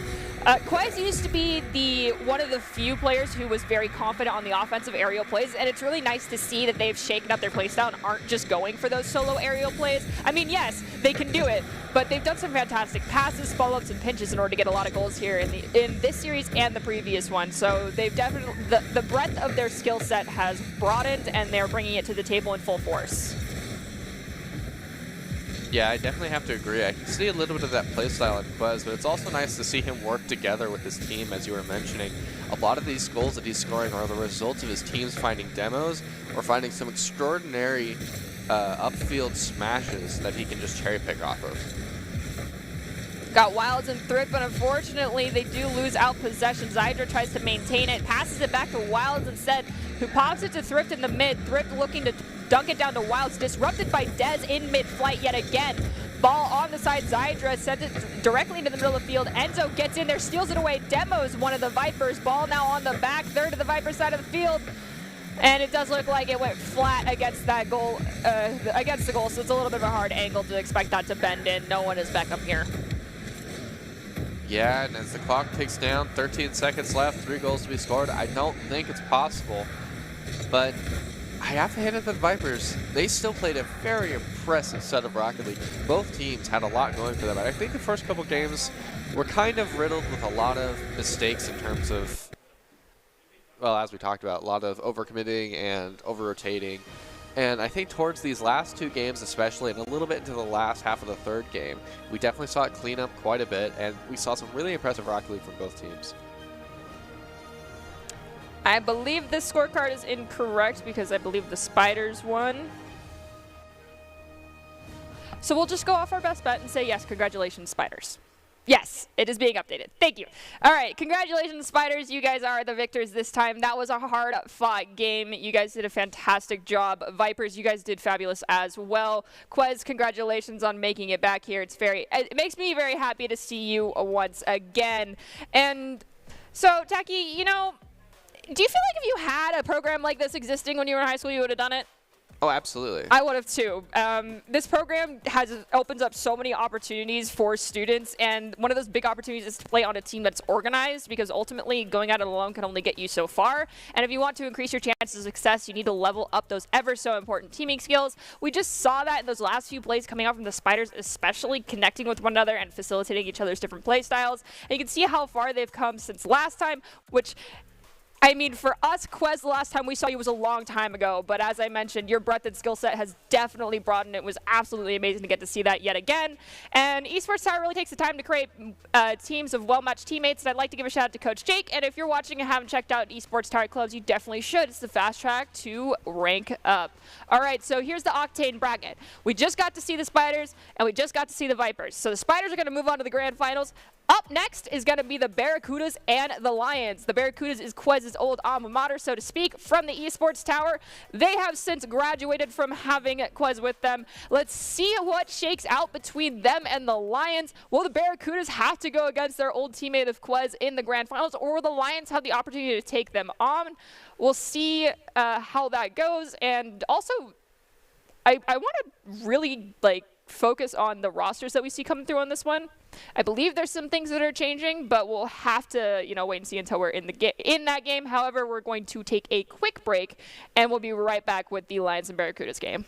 Quez used to be one of the few players who was very confident on the offensive aerial plays, and it's really nice to see that they've shaken up their playstyle and aren't just going for those solo aerial plays. I mean, yes, they can do it, but they've done some fantastic passes, follow-ups, and pinches in order to get a lot of goals here in this series and the previous one. So they've definitely, the breadth of their skill set has broadened, and they're bringing it to the table in full force. Yeah, I definitely have to agree. I can see a little bit of that playstyle in Quez, but it's also nice to see him work together with his team, as you were mentioning. A lot of these goals that he's scoring are the result of his teams finding demos or finding some extraordinary upfield smashes that he can just cherry pick off of. Got Wilds and Thrift, but unfortunately they do lose out possession. Zydra tries to maintain it, passes it back to Wilds instead, who pops it to Thrift in the mid. Thrift looking to dunk it down to Wilds, disrupted by Dez in mid-flight yet again. Ball on the side, Zydra sends it directly into the middle of the field. Enzo gets in there, steals it away, demos one of the Vipers. Ball now on the back third of the Viper side of the field. And it does look like it went flat against that goal, against the goal, so it's a little bit of a hard angle to expect that to bend in. No one is back up here. Yeah, and as the clock ticks down, 13 seconds left, 3 goals to be scored. I don't think it's possible, but I have to hand it to the Vipers. They still played a very impressive set of Rocket League. Both teams had a lot going for them, and I think the first couple games were kind of riddled with a lot of mistakes in terms of, well, as we talked about, a lot of overcommitting and over-rotating. And I think towards these last 2 games especially, and a little bit into the last half of the 3rd game, we definitely saw it clean up quite a bit, and we saw some really impressive Rocket League from both teams. I believe this scorecard is incorrect because I believe the Spiders won. So we'll just go off our best bet and say yes, congratulations, Spiders. Yes, it is being updated. Thank you. All right, congratulations, Spiders. You guys are the victors this time. That was a hard-fought game. You guys did a fantastic job. Vipers, you guys did fabulous as well. Quez, congratulations on making it back here. It makes me very happy to see you once again. And so, Taki, you know, do you feel like if you had a program like this existing when you were in high school, you would have done it? Oh, absolutely. I would have too. This program opens up so many opportunities for students, and one of those big opportunities is to play on a team that's organized, because ultimately going at it alone can only get you so far. And if you want to increase your chances of success, you need to level up those ever so important teaming skills. We just saw that in those last few plays coming out from the Spiders, especially connecting with one another and facilitating each other's different play styles. And you can see how far they've come since last time, which, I mean, for us, Quez, the last time we saw you was a long time ago, but as I mentioned, your breadth and skill set has definitely broadened. It was absolutely amazing to get to see that yet again. And Esports Tower really takes the time to create teams of well-matched teammates, and I'd like to give a shout out to Coach Jake. And if you're watching and haven't checked out Esports Tower clubs, you definitely should. It's the fast track to rank up. All right, so here's the Octane bracket. We just got to see the Spiders, and we just got to see the Vipers. So the Spiders are going to move on to the grand finals. Up next is going to be the Barracudas and the Lions. The Barracudas is Quez's old alma mater, so to speak, from the Esports Tower. They have since graduated from having Quez with them. Let's see what shakes out between them and the Lions. Will the Barracudas have to go against their old teammate of Quez in the grand finals, or will the Lions have the opportunity to take them on? We'll see how that goes. And also, I want to really, focus on the rosters that we see coming through on this one. I believe there's some things that are changing, but we'll have to, wait and see until we're in that game. However, we're going to take a quick break, and we'll be right back with the Lions and Barracudas game.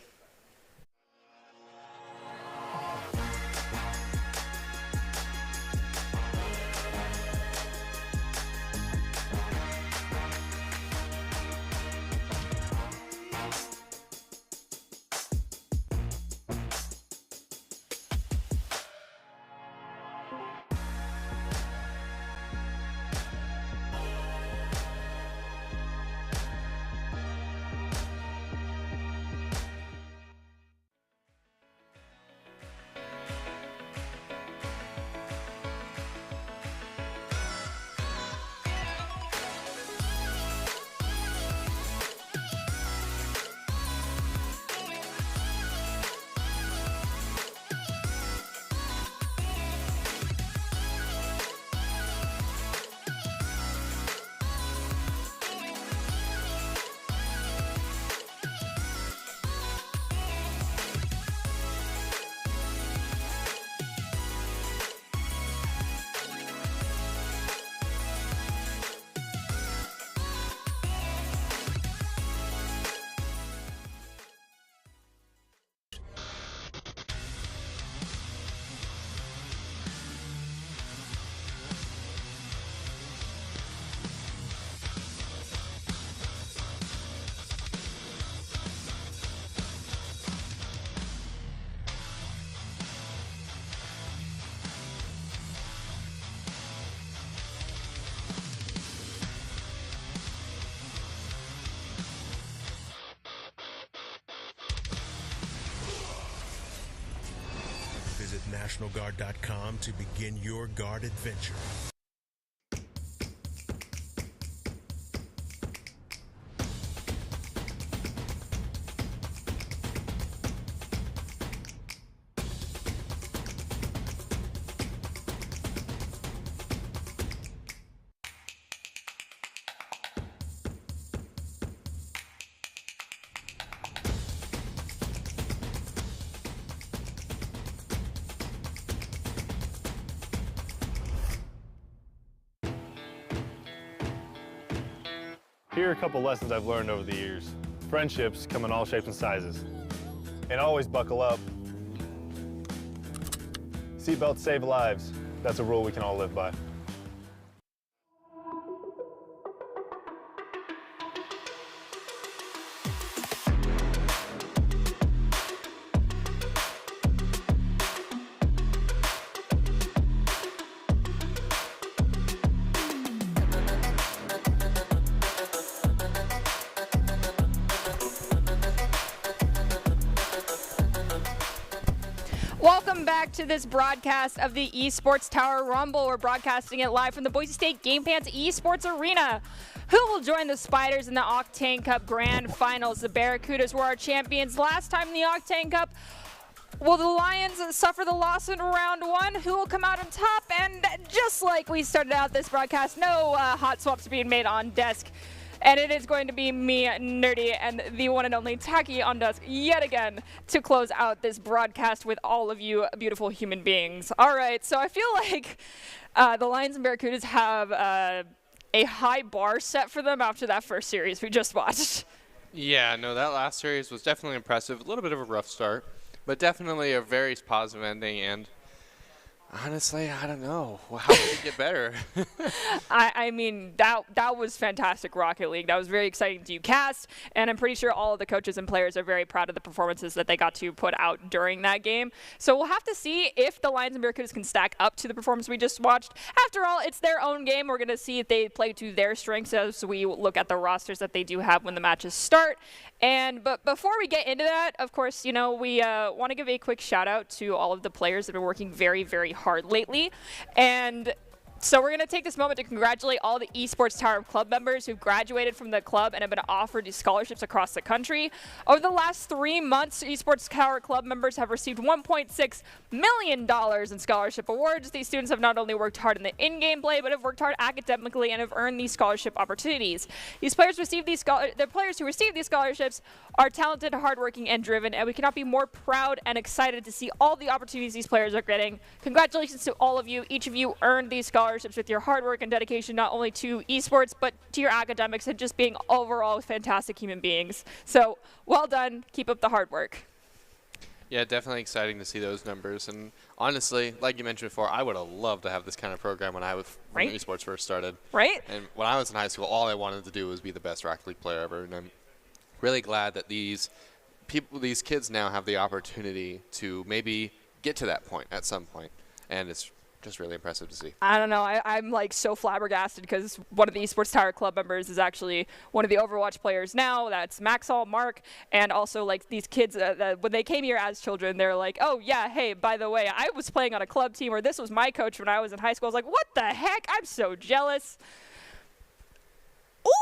Visit NationalGuard.com to begin your Guard adventure. Here are a couple lessons I've learned over the years. Friendships come in all shapes and sizes. And always buckle up. Seatbelts save lives. That's a rule we can all live by. Welcome back to this broadcast of the Esports Tower Rumble. We're broadcasting it live from the Boise State Game Pants Esports Arena. Who will join the Spiders in the Octane Cup Grand Finals? The Barracudas were our champions last time in the Octane Cup. Will the Lions suffer the loss in round one? Who will come out on top? And just like we started out this broadcast, no hot swaps being made on desk. And it is going to be me, Nerdy, and the one and only Tacky on desk yet again to close out this broadcast with all of you beautiful human beings. All right, so I feel like the Lions and Barracudas have a high bar set for them after that first series we just watched. Yeah, no, that last series was definitely impressive. A little bit of a rough start, but definitely a very positive ending. And honestly, I don't know. Well, how could it get better? I mean, that was fantastic, Rocket League. That was very exciting to cast, and I'm pretty sure all of the coaches and players are very proud of the performances that they got to put out during that game. So we'll have to see if the Lions and Barracudas can stack up to the performance we just watched. After all, it's their own game. We're going to see if they play to their strengths as we look at the rosters that they do have when the matches start. But before we get into that, of course, you know, we want to give a quick shout out to all of the players that have been working very, very hard lately. And so we're going to take this moment to congratulate all the Esports Tower Club members who've graduated from the club and have been offered these scholarships across the country. Over the last 3 months, Esports Tower Club members have received $1.6 million in scholarship awards. These students have not only worked hard in the in-game play, but have worked hard academically and have earned these scholarship opportunities. These players the players who receive these scholarships are talented, hardworking, and driven, and we cannot be more proud and excited to see all the opportunities these players are getting. Congratulations to all of you. Each of you earned these scholarships with your hard work and dedication, not only to esports, but to your academics and just being overall fantastic human beings. So well done. Keep up the hard work. Yeah, definitely exciting to see those numbers. And honestly, like you mentioned before, I would have loved to have this kind of program when when esports first started. Right? And when I was in high school, all I wanted to do was be the best Rocket League player ever. And I'm really glad that these kids now have the opportunity to maybe get to that point at some point. And it's just really impressive to see. I don't know. I'm like so flabbergasted because one of the Esports Tower Club members is actually one of the Overwatch players now. That's Maxall, Mark, and also like these kids, when they came here as children, they're like, oh yeah, hey, by the way, I was playing on a club team, or this was my coach when I was in high school. I was like, what the heck? I'm so jealous.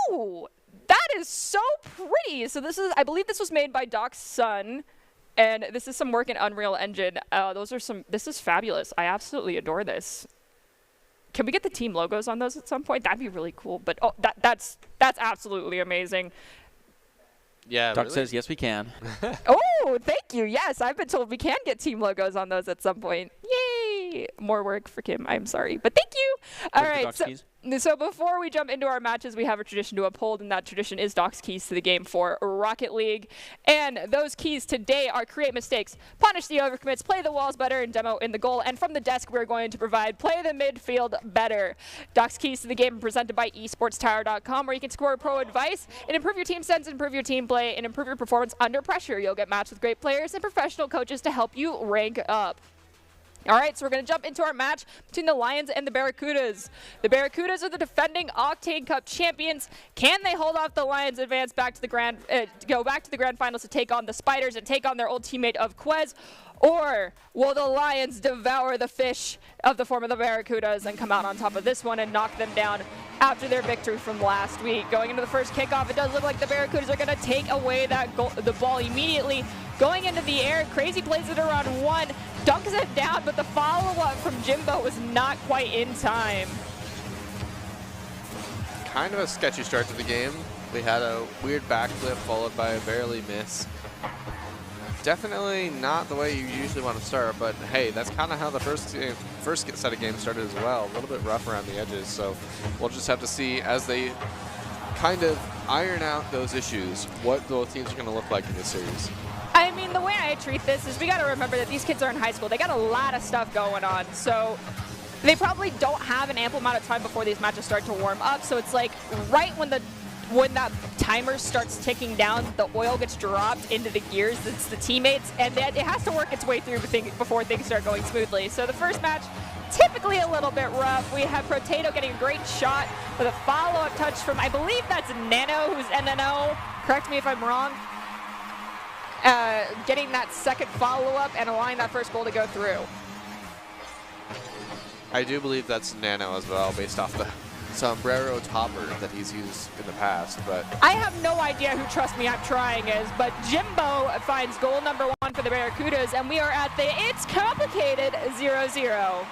Ooh, that is so pretty. So I believe this was made by Doc's son. And this is some work in Unreal Engine. This is fabulous. I absolutely adore this. Can we get the team logos on those at some point? That'd be really cool. But oh, that's absolutely amazing. Yeah, Doc really? says yes, we can. Oh, thank you. Yes, I've been told we can get team logos on those at some point. Yay! More work for Kim. I'm sorry, but thank you. All right. So before we jump into our matches, we have a tradition to uphold, and that tradition is Doc's keys to the game for Rocket League. And those keys today are create mistakes, punish the overcommits, play the walls better, and demo in the goal. And from the desk, we're going to provide play the midfield better. Doc's keys to the game are presented by esportstower.com, where you can score pro advice and improve your team sense, improve your team play, and improve your performance under pressure. You'll get matched with great players and professional coaches to help you rank up. All right, so we're going to jump into our match between the Lions and the Barracudas. The Barracudas are the defending Octane Cup champions. Can they hold off the Lions, advance back to the go back to the grand finals to take on the Spiders and take on their old teammate of Quez? Or will the Lions devour the fish of the form of the Barracudas and come out on top of this one and knock them down after their victory from last week? Going into the first kickoff, it does look like the Barracudas are going to take away the ball immediately. Going into the air, Crazy plays it around one, dunks it down, but the follow-up from Jimbo was not quite in time. Kind of a sketchy start to the game. We had a weird backflip followed by a barely miss. Definitely not the way you usually want to start, but hey, that's kind of how the first set of games started as well. A little bit rough around the edges, so we'll just have to see as they kind of iron out those issues what both teams are going to look like in this series. I mean, the way I treat this is we got to remember that these kids are in high school. They got a lot of stuff going on, so they probably don't have an ample amount of time before these matches start to warm up. So it's like right when that timer starts ticking down, the oil gets dropped into the gears. It's the teammates, and it has to work its way through before things start going smoothly. So the first match, typically a little bit rough. We have Protato getting a great shot with a follow-up touch from, I believe that's Nano, who's NNO. Correct me if I'm wrong. Getting that second follow-up and allowing that first goal to go through. I do believe that's Nano as well, based off the sombrero topper that he's used in the past, but I have no idea who Trust Me I'm Trying is, but Jimbo finds goal number 1 for the Barracudas, and we are at the It's Complicated 0-0.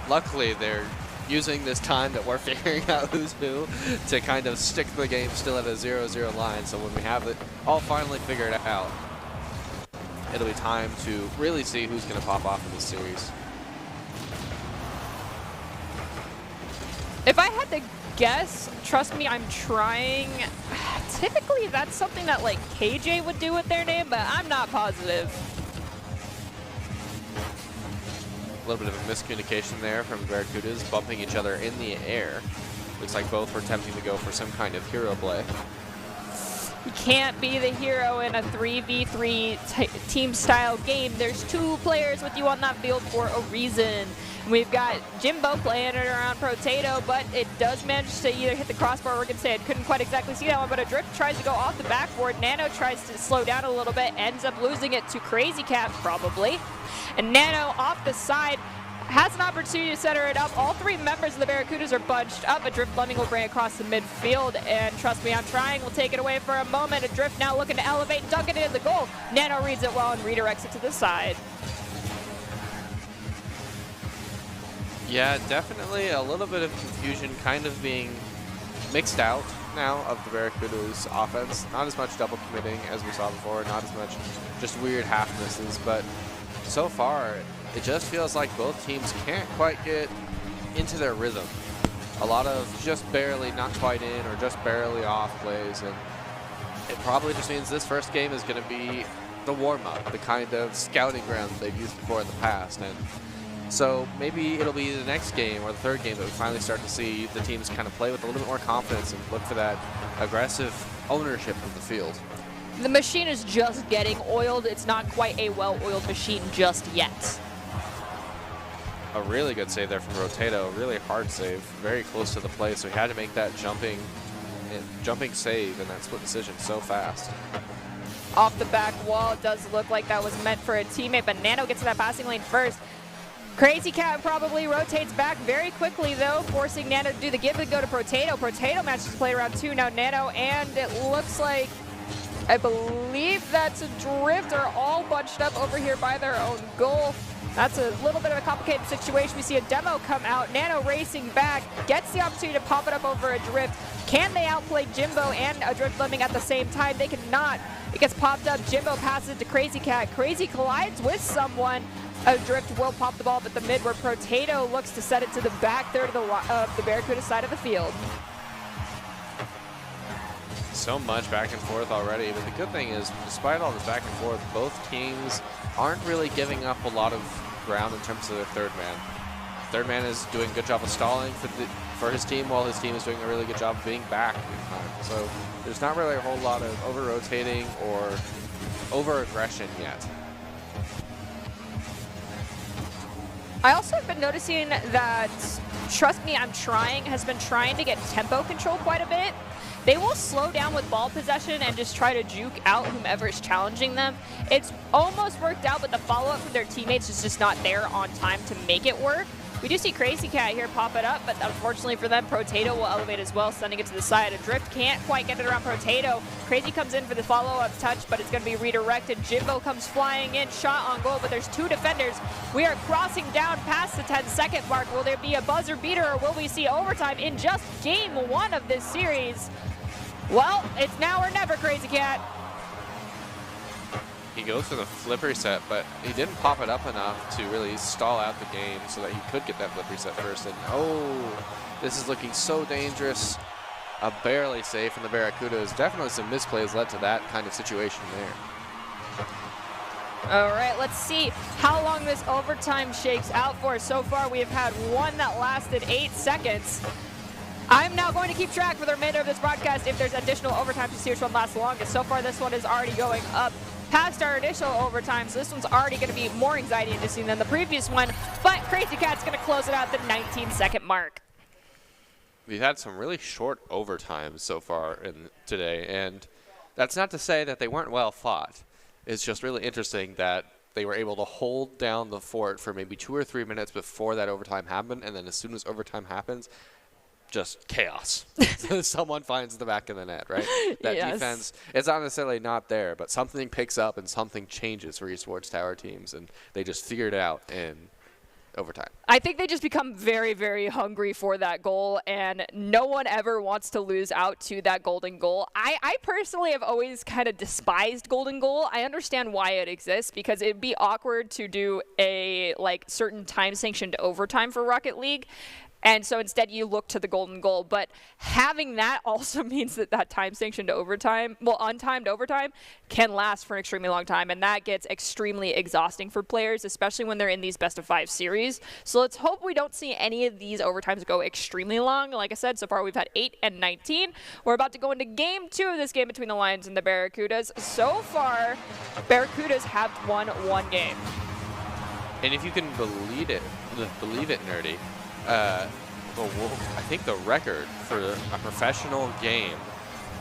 Luckily, they're using this time that we're figuring out who's who to kind of stick the game still at a 0-0 line, so when we have it all finally figured out, it'll be time to really see who's going to pop off in this series. If I had to guess, Trust Me I'm Trying, typically that's something that like KJ would do with their name, but I'm not positive. A little bit of a miscommunication there from Barracudas, bumping each other in the air. Looks like both were attempting to go for some kind of hero play. You can't be the hero in a 3v3 team-style game. There's 2 players with you on that field for a reason. We've got Jimbo playing it around Protato, but it does manage to either hit the crossbar or we're going to say it couldn't quite exactly see that one, but a drift tries to go off the backboard. Nano tries to slow down a little bit, ends up losing it to Crazy Cat, probably. And Nano off the side has an opportunity to center it up. All 3 members of the Barracudas are bunched up. A drift blending will bring it across the midfield, and Trust Me I'm Trying will take it away for a moment. A drift now looking to elevate and dunk it into the goal. Nano reads it well and redirects it to the side. Yeah, definitely a little bit of confusion kind of being mixed out now of the Barracudas offense. Not as much double committing as we saw before, not as much just weird half misses, but so far it just feels like both teams can't quite get into their rhythm. A lot of just barely not quite in or just barely off plays, and it probably just means this first game is going to be the warm-up, the kind of scouting ground they've used before in the past. And so maybe it'll be the next game or the third game that we finally start to see the teams kind of play with a little bit more confidence and look for that aggressive ownership of the field. The machine is just getting oiled. It's not quite a well-oiled machine just yet. A really good save there from Rotato, really hard save, very close to the play, so he had to make that jumping save and that split decision so fast. Off the back wall, it does look like that was meant for a teammate, but Nano gets to that passing lane first. Crazy Cat probably rotates back very quickly, though, forcing Nano to do the give and go to Protato. Protato manages to play around 2 now, Nano, and it looks like, I believe that's a drift, are all bunched up over here by their own goal. That's a little bit of a complicated situation. We see a demo come out, Nano racing back, gets the opportunity to pop it up over a drift. Can they outplay Jimbo and a drift lemming at the same time? They cannot. It gets popped up, Jimbo passes it to Crazy Cat. Crazy collides with someone. A drift will pop the ball up at the mid, where Protato looks to set it to the back third of the Barracuda side of the field. So much back and forth already, but the good thing is, despite all this back and forth, both teams aren't really giving up a lot of ground in terms of their third man. Third man is doing a good job of stalling for his team, while his team is doing a really good job of being back in time. So there's not really a whole lot of over-rotating or over-aggression yet. I also have been noticing that Trust Me, I'm Trying has been trying to get tempo control quite a bit. They will slow down with ball possession and just try to juke out whomever is challenging them. It's almost worked out, but the follow-up from their teammates is just not there on time to make it work. We do see Crazy Cat here pop it up, but unfortunately for them, Protato will elevate as well, sending it to the side. Adrift can't quite get it around Protato. Crazy comes in for the follow-up touch, but it's going to be redirected. Jimbo comes flying in, shot on goal, but there's 2 defenders. We are crossing down past the 10-second mark. Will there be a buzzer beater, or will we see overtime in just game 1 of this series? Well, it's now or never, Crazy Cat. He goes for the flip reset, but he didn't pop it up enough to really stall out the game so that he could get that flip reset first. And oh, this is looking so dangerous. A barely safe from the Barracudas. Definitely some misplays led to that kind of situation there. All right, let's see how long this overtime shakes out for. So far, we have had one that lasted 8 seconds. I'm now going to keep track for the remainder of this broadcast if there's additional overtime to see which one lasts the longest. So far, this one is already going up past our initial overtime, so this one's already going to be more anxiety-inducing than the previous one, but Crazy Cat's going to close it out at the 19-second mark. We've had some really short overtimes so far today, and that's not to say that they weren't well fought. It's just really interesting that they were able to hold down the fort for maybe 2 or 3 minutes before that overtime happened, and then as soon as overtime happens, just chaos. Someone finds the back of the net, right? That yes. defense, it's not necessarily not there, but something picks up and something changes for Esports Tower teams, and they just figured it out in overtime. I think they just become very, very hungry for that goal, and no one ever wants to lose out to that golden goal. I personally have always kind of despised golden goal. I understand why it exists, because it'd be awkward to do a certain time-sanctioned overtime for Rocket League. And so instead you look to the golden goal. But having that also means that that time-sanctioned overtime, untimed overtime, can last for an extremely long time. And that gets extremely exhausting for players, especially when they're in these best-of-5 series. So let's hope we don't see any of these overtimes go extremely long. Like I said, so far we've had 8 and 19. We're about to go into game 2 of this game between the Lions and the Barracudas. So far, Barracudas have won 1 game. And if you can believe it, Nerdy, I think the record for a professional game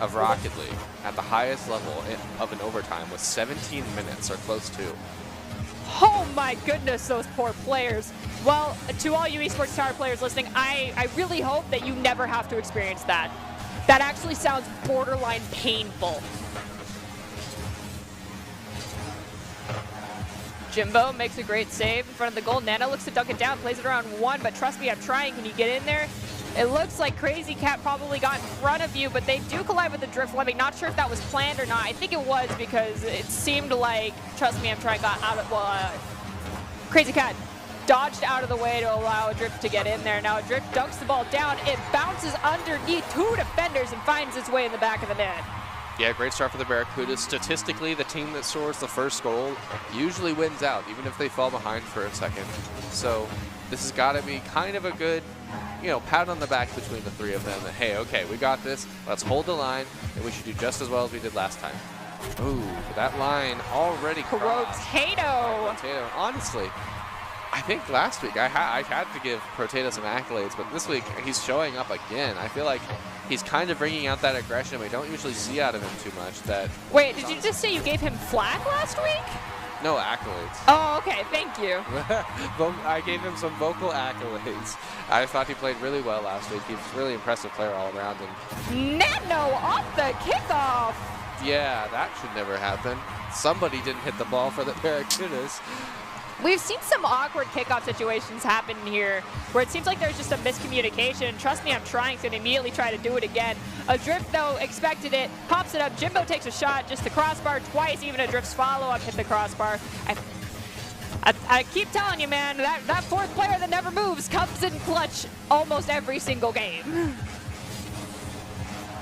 of Rocket League at the highest level of an overtime was 17 minutes or close to. Oh my goodness, those poor players. Well, to all you Esports Tower players listening, I really hope that you never have to experience that. That actually sounds borderline painful. Jimbo makes a great save in front of the goal. Nana looks to dunk it down, plays it around 1, but trust me, I'm trying. Can you get in there? It looks like Crazy Cat probably got in front of you, but they do collide with the drift lemming. Not sure if that was planned or not. I think it was, because it seemed like, trust me, I'm trying, got out of, Crazy Cat dodged out of the way to allow Adrift to get in there. Now Adrift dunks the ball down. It bounces underneath 2 defenders and finds its way in the back of the net. Yeah, great start for the Barracudas. Statistically, the team that scores the first goal usually wins out, even if they fall behind for a second. So this has got to be kind of a good, pat on the back between the 3 of them. That, hey, okay, we got this. Let's hold the line, and we should do just as well as we did last time. Ooh, that line already crossed. Protato. Honestly, I think last week I had to give Protato some accolades, but this week he's showing up again. I feel like he's kind of bringing out that aggression we don't usually see out of him too much. Wait, did you just say you gave him flack last week? No, accolades. Oh, okay, thank you. I gave him some vocal accolades. I thought he played really well last week. He's a really impressive player all around. And Nano off the kickoff. Yeah, that should never happen. Somebody didn't hit the ball for the Barracudas. We've seen some awkward kickoff situations happen here where it seems like there's just a miscommunication. Trust me, I'm trying to immediately try to do it again. Adrift, though, expected it, pops it up. Jimbo takes a shot, just the crossbar twice. Even Adrift's follow-up hit the crossbar. I keep telling you, man, that 4th player that never moves comes in clutch almost every single game.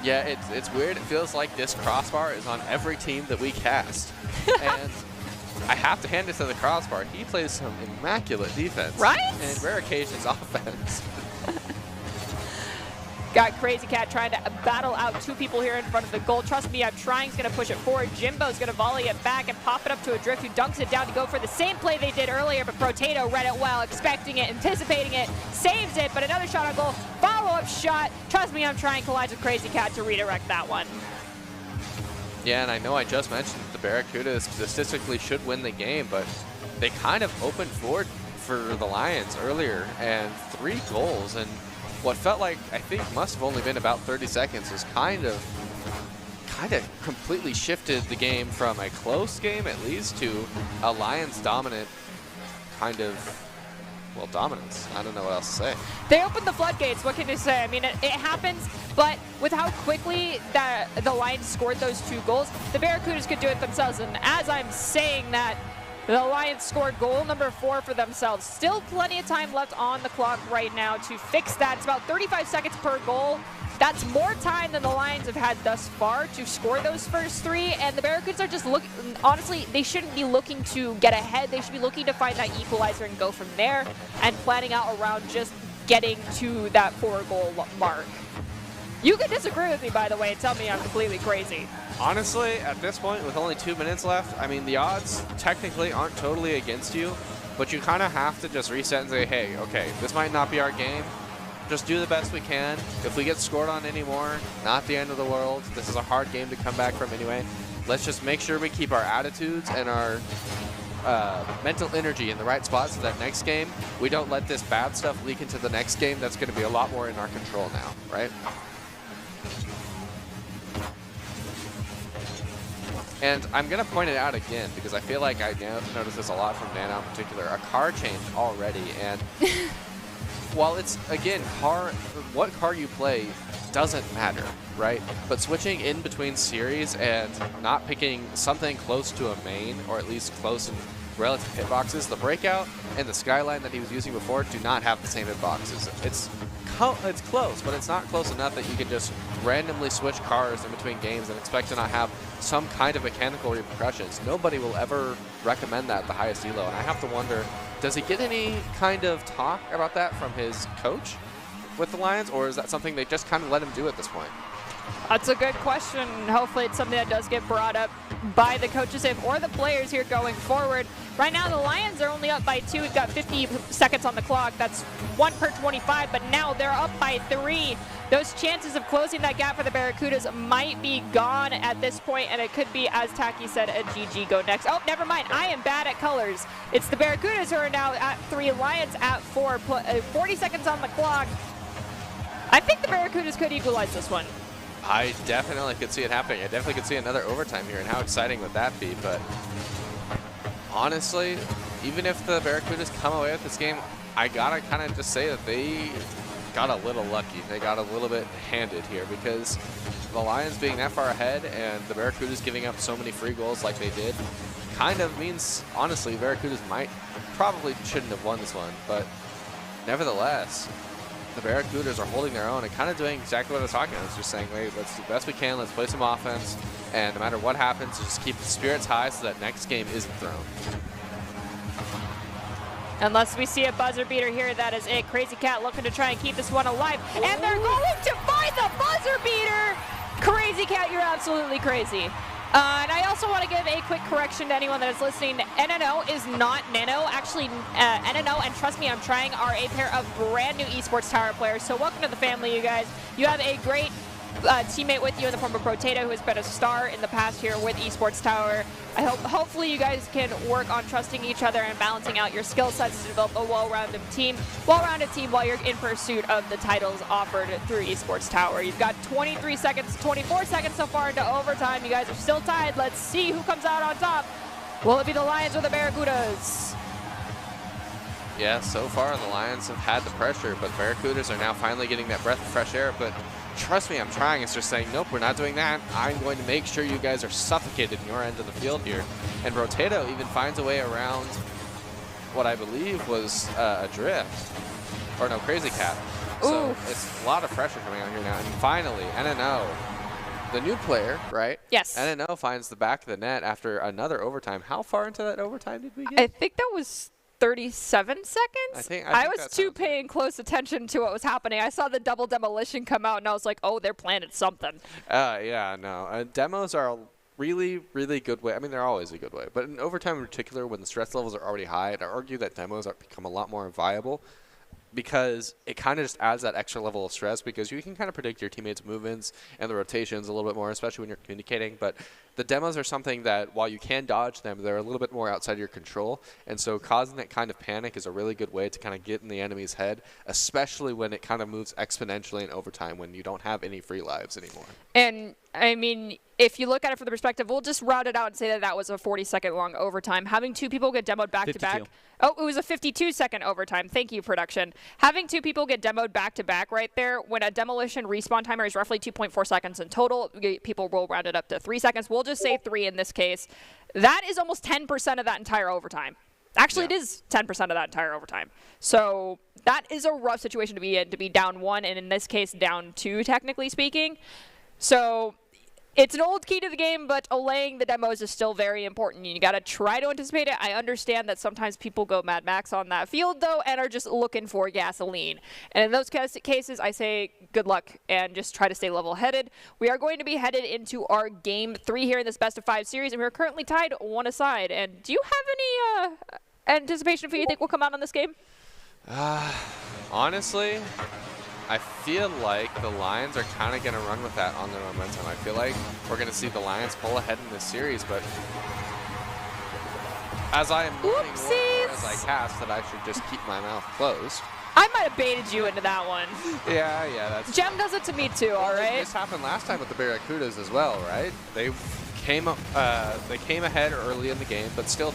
Yeah, it's weird. It feels like this crossbar is on every team that we cast. And I have to hand it to the crossbar. He plays some immaculate defense. Right? And rare occasions offense. Got Crazy Cat trying to battle out 2 people here in front of the goal. Trust me, I'm trying. He's going to push it forward. Jimbo's going to volley it back and pop it up to a drift, who dunks it down to go for the same play they did earlier, but Potato read it well, expecting it, anticipating it, saves it, but another shot on goal. Follow-up shot. Trust me, I'm trying. Collides with Crazy Cat to redirect that one. Yeah, and I know I just mentioned that the Barracudas statistically should win the game, but they kind of opened forward for the Lions earlier, and 3 goals, and what felt like, I think, must have only been about 30 seconds was kind of completely shifted the game from a close game, at least, to a Lions dominant kind of, well, dominance. I don't know what else to say. They opened the floodgates. What can you say? I mean, it happens, but with how quickly that the Lions scored those 2 goals, the Barracudas could do it themselves. And as I'm saying that, the Lions scored goal number 4 for themselves. Still plenty of time left on the clock right now to fix that. It's about 35 seconds per goal. That's more time than the Lions have had thus far to score those first 3. And the Barracudas are just looking, honestly, they shouldn't be looking to get ahead. They should be looking to find that equalizer and go from there, and planning out around just getting to that 4-goal mark. You can disagree with me, by the way, and tell me I'm completely crazy. Honestly, at this point, with only 2 minutes left, I mean, the odds technically aren't totally against you, but you kind of have to just reset and say, hey, okay, this might not be our game. Just do the best we can. If we get scored on anymore, not the end of the world. This is a hard game to come back from anyway. Let's just make sure we keep our attitudes and our mental energy in the right spot so that next game, we don't let this bad stuff leak into the next game. That's going to be a lot more in our control now, right? And I'm going to point it out again because I feel like I noticed this a lot from Nano in particular. A car change already, and while it's, again, what car you play doesn't matter, right? But switching in between series and not picking something close to a main, or at least close in relative hitboxes, the Breakout and the Skyline that he was using before do not have the same hitboxes. It's close, but it's not close enough that you can just randomly switch cars in between games and expect to not have some kind of mechanical repercussions. Nobody will ever recommend that at the highest elo, and I have to wonder, does he get any kind of talk about that from his coach with the Lions, or is that something they just kind of let him do at this point? That's a good question. Hopefully it's something that does get brought up by the coaches or the players here going forward. Right now the Lions are only up by 2. We've got 50 seconds on the clock. That's 1 per 25, but now they're up by 3. Those chances of closing that gap for the Barracudas might be gone at this point, and it could be, as Taki said, a GG go next. Oh, never mind. I am bad at colors. It's the Barracudas who are now at 3, Lions at 4. 40 seconds on the clock. I think the Barracudas could equalize this one. I definitely could see it happening. I definitely could see another overtime here, and how exciting would that be? But honestly, even if the Barracudas come away with this game, I gotta kind of just say that they got a little lucky. They got a little bit handed here, because the Lions being that far ahead and the Barracudas giving up so many free goals like they did kind of means, honestly, Barracudas probably shouldn't have won this one, but nevertheless, the Barracudas are holding their own and kind of doing exactly what I was talking about. It's just saying, wait, let's do the best we can, let's play some offense, and no matter what happens, just keep the spirits high so that next game isn't thrown. Unless we see a buzzer beater here, that is it. Crazy Cat looking to try and keep this one alive, and they're going to find the buzzer beater! Crazy Cat, you're absolutely crazy. And I also want to give a quick correction to anyone that is listening. NNO is not Nano. Actually, NNO and Trust Me, I'm Trying are a pair of brand new Esports Tower players. So welcome to the family, you guys. You have a great teammate with you in the form of Potato, who has been a star in the past here with Esports Tower. Hopefully you guys can work on trusting each other and balancing out your skill sets to develop a well-rounded team while you're in pursuit of the titles offered through Esports Tower. You've got 24 seconds so far into overtime. You guys are still tied. Let's see who comes out on top. Will it be the Lions or the Barracudas? Yeah, so far the Lions have had the pressure, but the Barracudas are now finally getting that breath of fresh air. But Trust Me, I'm Trying is just saying, nope, we're not doing that. I'm going to make sure you guys are suffocated in your end of the field here. And Rotato even finds a way around what I believe was a drift. Or no, Crazy Cat. So it's a lot of pressure coming out here now. And finally, NNO, the new player, right? Yes. NNO finds the back of the net after another overtime. How far into that overtime did we get? I think that was 37 seconds? I think I was that too sounds right. paying close attention to what was happening. I saw the double demolition come out, and I was like, oh, they're planning something. Yeah, no. Demos are a really, really good way. I mean, they're always a good way. But in overtime in particular, when the stress levels are already high, I'd argue that demos become a lot more viable because it kind of just adds that extra level of stress because you can kind of predict your teammates' movements and the rotations a little bit more, especially when you're communicating. But the demos are something that, while you can dodge them, they're a little bit more outside your control. And so causing that kind of panic is a really good way to kind of get in the enemy's head, especially when it kind of moves exponentially in overtime when you don't have any free lives anymore. And, I mean, if you look at it from the perspective, we'll just route it out and say that that was a 40-second long overtime. Having two people get demoed back-to-back. Oh, it was a 52-second overtime. Thank you, production. Having two people get demoed back-to-back right there, when a demolition respawn timer is roughly 2.4 seconds in total, people will round it up to 3 seconds. We'll just say 3 in this case. That is almost 10% of that entire overtime. Actually, It is 10% of that entire overtime. So that is a rough situation to be in, to be down 1, and in this case, down 2, technically speaking. So it's an old key to the game, but allaying the demos is still very important. You got to try to anticipate it. I understand that sometimes people go Mad Max on that field, though, and are just looking for gasoline. And in those cases, I say good luck and just try to stay level-headed. We are going to be headed into our Game 3 here in this best-of-5 series, and we're currently tied 1 aside. And do you have any anticipation of who you think will come out on this game? Honestly, I feel like the Lions are kind of going to run with that on their momentum. I feel like we're going to see the Lions pull ahead in this series, but as I am learning more as I cast that I should just keep my mouth closed. I might have baited you into that one. Yeah, that's Jem does it to me too, all right? This happened last time with the Barracudas as well, right? They came ahead early in the game, but still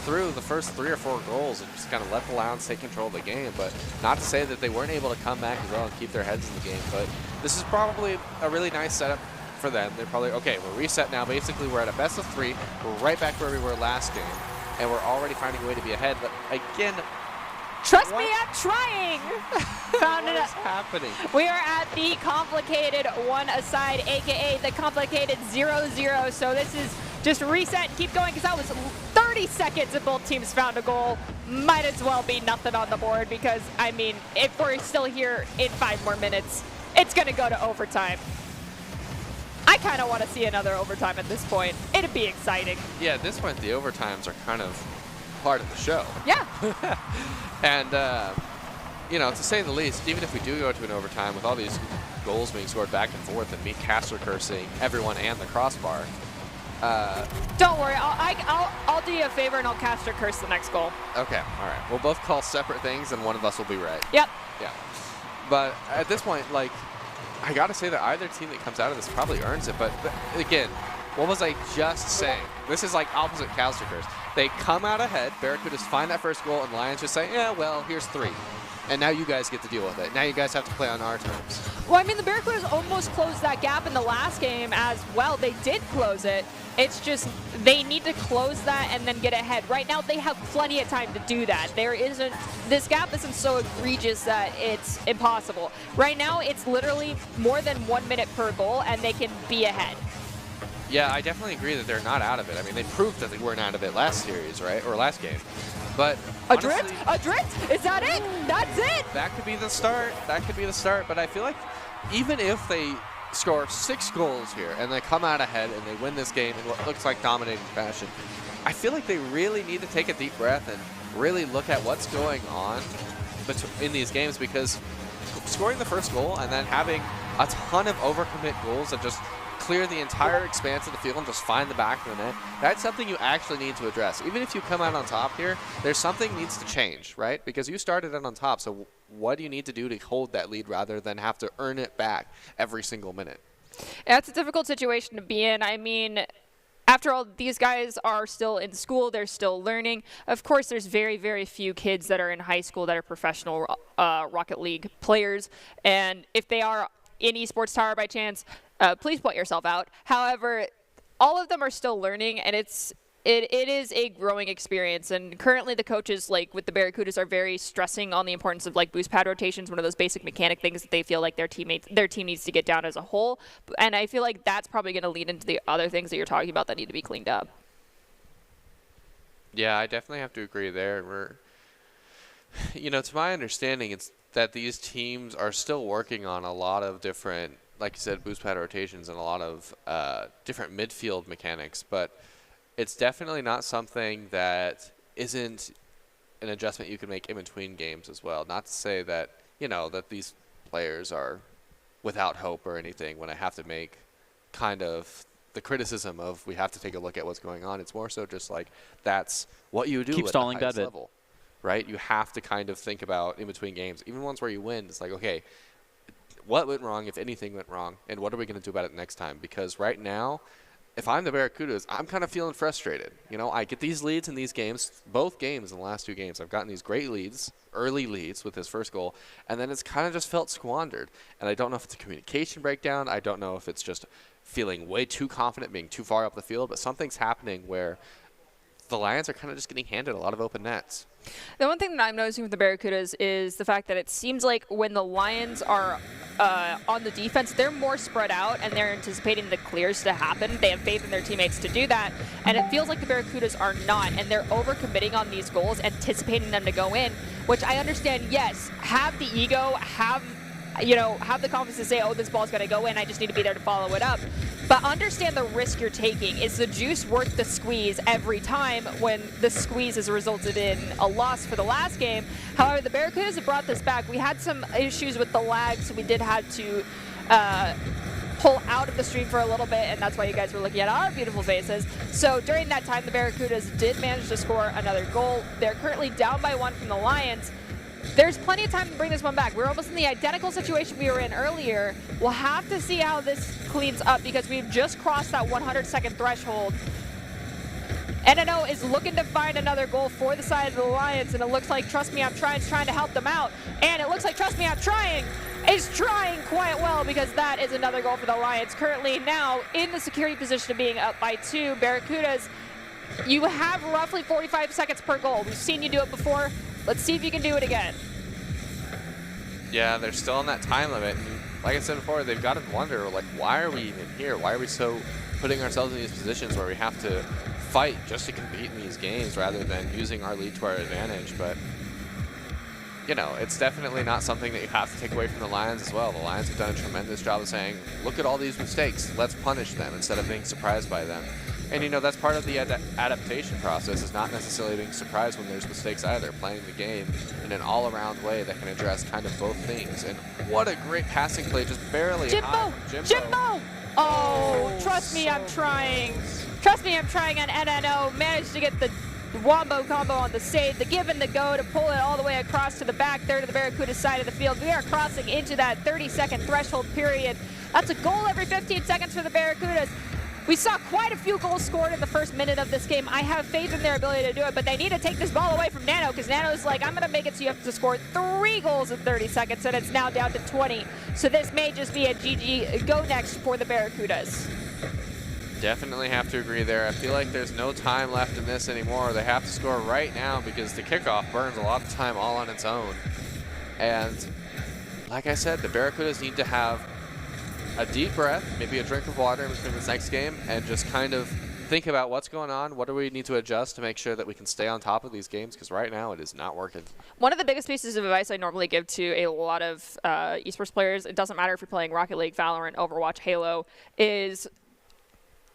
through the first 3 or 4 goals and just kind of let the Lions take control of the game. But not to say that they weren't able to come back as well and keep their heads in the game. But this is probably a really nice setup for them. They're probably, okay, we're reset now. Basically, we're at a best of 3. We're right back where we were last game. And we're already finding a way to be ahead. But again, trust me, I'm trying. What is happening? We are at the complicated 1 aside, a.k.a. the complicated 0-0. So this is just reset and keep going because that was 30 seconds if both teams found a goal. Might as well be nothing on the board because, I mean, if we're still here in 5 more minutes, it's going to go to overtime. I kind of want to see another overtime at this point. It'd be exciting. Yeah, at this point, the overtimes are kind of part of the show. Yeah. And, you know, to say the least, even if we do go to an overtime with all these goals being scored back and forth and me caster cursing everyone and the crossbar. Don't worry, I'll do you a favor and I'll caster curse the next goal. Okay, all right. We'll both call separate things and one of us will be right. Yep. Yeah. But at this point, like, I got to say that either team that comes out of this probably earns it. But again, what was I just saying? This is like opposite caster curse. They come out ahead, Barracudas find that first goal, and Lions just say, yeah, well, here's 3. And now you guys get to deal with it. Now you guys have to play on our terms. Well, I mean, the Barracudas almost closed that gap in the last game as well. They did close it. It's just they need to close that and then get ahead. Right now, they have plenty of time to do that. This gap isn't so egregious that it's impossible. Right now, it's literally more than 1 minute per goal, and they can be ahead. Yeah, I definitely agree that they're not out of it. I mean, they proved that they weren't out of it last series, right? Or last game. But Adrift? Adrift? Is that it? That's it? That could be the start. That could be the start. But I feel like even if they score 6 goals here and they come out ahead and they win this game in what looks like dominating fashion, I feel like they really need to take a deep breath and really look at what's going on in these games, because scoring the first goal and then having a ton of overcommit goals that just clear the entire expanse of the field and just find the back of the net, that's something you actually need to address. Even if you come out on top here, there's something needs to change, right? Because you started it on top, so what do you need to do to hold that lead rather than have to earn it back every single minute? Yeah, it's a difficult situation to be in. I mean, after all, these guys are still in school. They're still learning. Of course, there's very, very few kids that are in high school that are professional Rocket League players. And if they are in Esports Tower by chance, please put yourself out. However, all of them are still learning, and it is a growing experience. And currently, the coaches, like with the Barracudas, are very stressing on the importance of like boost pad rotations, one of those basic mechanic things that they feel like their team needs to get down as a whole. And I feel like that's probably going to lead into the other things that you're talking about that need to be cleaned up. Yeah, I definitely have to agree there. To my understanding, it's that these teams are still working on a lot of different, like you said, boost pad rotations and a lot of different midfield mechanics, but it's definitely not something that isn't an adjustment you can make in between games as well. Not to say that, that these players are without hope or anything when I have to make kind of the criticism of we have to take a look at what's going on. It's more so just like that's what you do Keep at stalling the highest that level, right? You have to kind of think about in between games, even ones where you win, it's like, okay, what went wrong, if anything went wrong, and what are we going to do about it next time? Because right now, if I'm the Barracudas, I'm kind of feeling frustrated. I get these leads in these games, both games in the last 2 games. I've gotten these great leads, early leads with his first goal, and then it's kind of just felt squandered. And I don't know if it's a communication breakdown. I don't know if it's just feeling way too confident, being too far up the field, but something's happening where the Lions are kind of just getting handed a lot of open nets. The one thing that I'm noticing with the Barracudas is the fact that it seems like when the Lions are on the defense, they're more spread out and they're anticipating the clears to happen. They have faith in their teammates to do that, and it feels like the Barracudas are not, and they're overcommitting on these goals, anticipating them to go in, which I understand, yes, have the ego, have the confidence to say, oh, this ball's going to go in, I just need to be there to follow it up. But understand the risk you're taking. Is the juice worth the squeeze every time when the squeeze has resulted in a loss for the last game? However, the Barracudas have brought this back. We had some issues with the lag, so we did have to pull out of the stream for a little bit, and that's why you guys were looking at our beautiful faces. So during that time, the Barracudas did manage to score another goal. They're currently down by 1 from the Lions. There's plenty of time to bring this one back. We're almost in the identical situation we were in earlier. We'll have to see how this cleans up because we've just crossed that 100-second threshold. NNO is looking to find another goal for the side of the Lions, and it looks like Trust Me I'm Trying is trying to help them out. And it looks like Trust Me I'm Trying is trying quite well because that is another goal for the Lions. Currently now in the security position of being up by 2. Barracudas, you have roughly 45 seconds per goal. We've seen you do it before. Let's see if you can do it again. Yeah, they're still on that time limit. And like I said before, they've got to wonder, like, why are we even here? Why are we so putting ourselves in these positions where we have to fight just to compete in these games rather than using our lead to our advantage? But, it's definitely not something that you have to take away from the Lions as well. The Lions have done a tremendous job of saying, look at all these mistakes. Let's punish them instead of being surprised by them. And, that's part of the adaptation process is not necessarily being surprised when there's mistakes either, playing the game in an all-around way that can address kind of both things. And what a great passing play, just barely Jimbo! Jimbo! Oh, Trust Me, I'm Trying. Trust Me, I'm Trying on NNO. Managed to get the wombo combo on the save, the give and the go to pull it all the way across to the back third of the Barracuda side of the field. We are crossing into that 30-second threshold period. That's a goal every 15 seconds for the Barracudas. We saw quite a few goals scored in the first minute of this game. I have faith in their ability to do it, but they need to take this ball away from Nano because Nano's like, I'm going to make it so you have to score 3 goals in 30 seconds, and it's now down to 20. So this may just be a GG go next for the Barracudas. Definitely have to agree there. I feel like there's no time left in this anymore. They have to score right now because the kickoff burns a lot of time all on its own. And like I said, the Barracudas need to have a deep breath, maybe a drink of water in between this next game, and just kind of think about what's going on, what do we need to adjust to make sure that we can stay on top of these games, because right now it is not working. One of the biggest pieces of advice I normally give to a lot of esports players, it doesn't matter if you're playing Rocket League, Valorant, Overwatch, Halo, is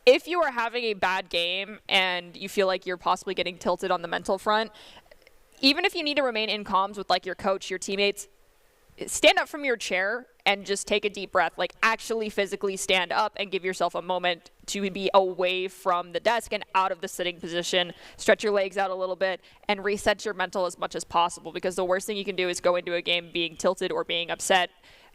if you are having a bad game and you feel like you're possibly getting tilted on the mental front, even if you need to remain in comms with like your coach, your teammates, stand up from your chair and just take a deep breath, like actually physically stand up and give yourself a moment to be away from the desk and out of the sitting position, stretch your legs out a little bit and reset your mental as much as possible, because the worst thing you can do is go into a game being tilted or being upset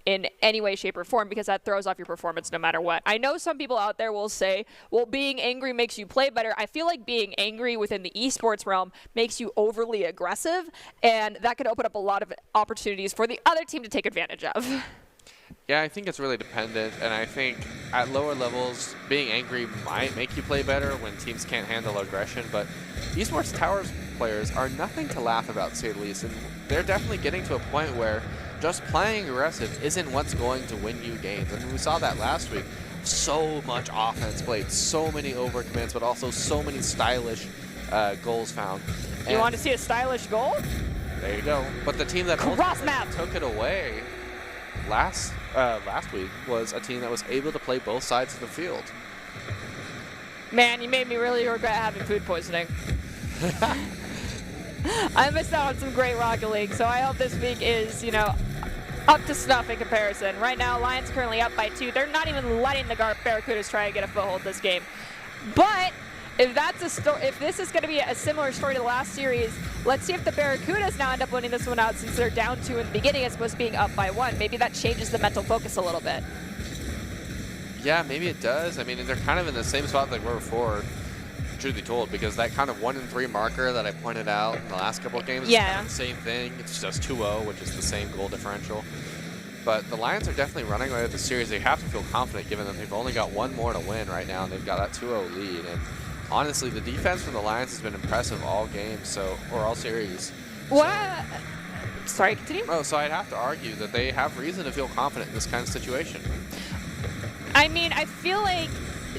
in any way, shape, or form, because that throws off your performance no matter what. I know some people out there will say, well, being angry makes you play better. I feel like being angry within the esports realm makes you overly aggressive, and that could open up a lot of opportunities for the other team to take advantage of. Yeah, I think it's really dependent, and I think at lower levels, being angry might make you play better when teams can't handle aggression, but esports towers players are nothing to laugh about, to say the least, and they're definitely getting to a point where just playing aggressive isn't what's going to win you games. I mean, we saw that last week. So much offense played, so many overcommands, but also so many stylish goals found. You want to see a stylish goal? There you go. But the team that Cross map. took it away last week was a team that was able to play both sides of the field. Man, you made me really regret having food poisoning. I missed out on some great Rocket League, so I hope this week is, you know, up to snuff in comparison. Right now, Lions currently up by 2. They're not even letting the Barracudas try and get a foothold this game. But if this is going to be a similar story to the last series, let's see if the Barracudas now end up winning this one out, since they're down 2 in the beginning as opposed to being up by 1. Maybe that changes the mental focus a little bit. Yeah, maybe it does. I mean, they're kind of in the same spot they were before, truth be told, because that kind of 1-3 marker that I pointed out in the last couple of games is kind of the same thing. It's just 2-0, which is the same goal differential. But the Lions are definitely running away with the series. They have to feel confident, given that they've only got one more to win right now, and they've got that 2-0 lead. And honestly, the defense from the Lions has been impressive all games, or all series. What? Sorry, continue. Oh, so I'd have to argue that they have reason to feel confident in this kind of situation. I mean, I feel like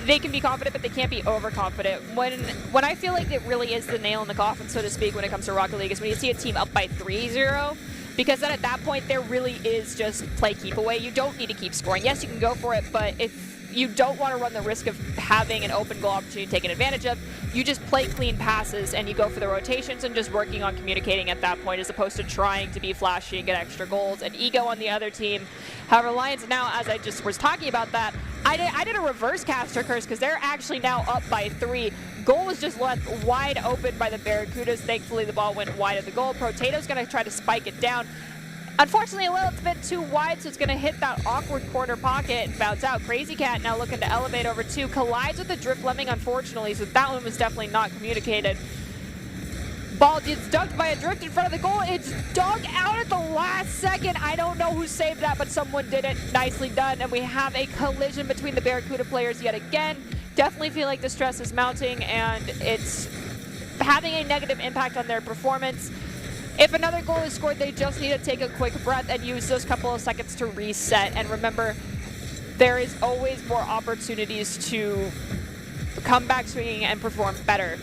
they can be confident, but they can't be overconfident. When I feel like it really is the nail in the coffin, so to speak, when it comes to Rocket League, is when you see a team up by 3-0, because then at that point there really is just play keep away. You don't need to keep scoring. Yes, you can go for it, but if you don't want to run the risk of having an open goal opportunity taken advantage of, you just play clean passes and you go for the rotations and just working on communicating at that point, as opposed to trying to be flashy and get extra goals and ego on the other team. However, Lions now, as I just was talking about that, I did a reverse caster curse, because they're actually now up by 3. Goal was just left wide open by the Barracudas. Thankfully, the ball went wide of the goal. Protato's going to try to spike it down. Unfortunately, a little bit too wide, so it's going to hit that awkward corner pocket and bounce out. Crazy Cat now looking to elevate over 2. Collides with the Drift Lemming, unfortunately, so that one was definitely not communicated. Ball gets dunked by a Drift in front of the goal. It's dug out at the last second. I don't know who saved that, but someone did it. Nicely done. And we have a collision between the Barracuda players yet again. Definitely feel like the stress is mounting, and it's having a negative impact on their performance. If another goal is scored, they just need to take a quick breath and use those couple of seconds to reset. And remember, there is always more opportunities to come back swinging and perform better.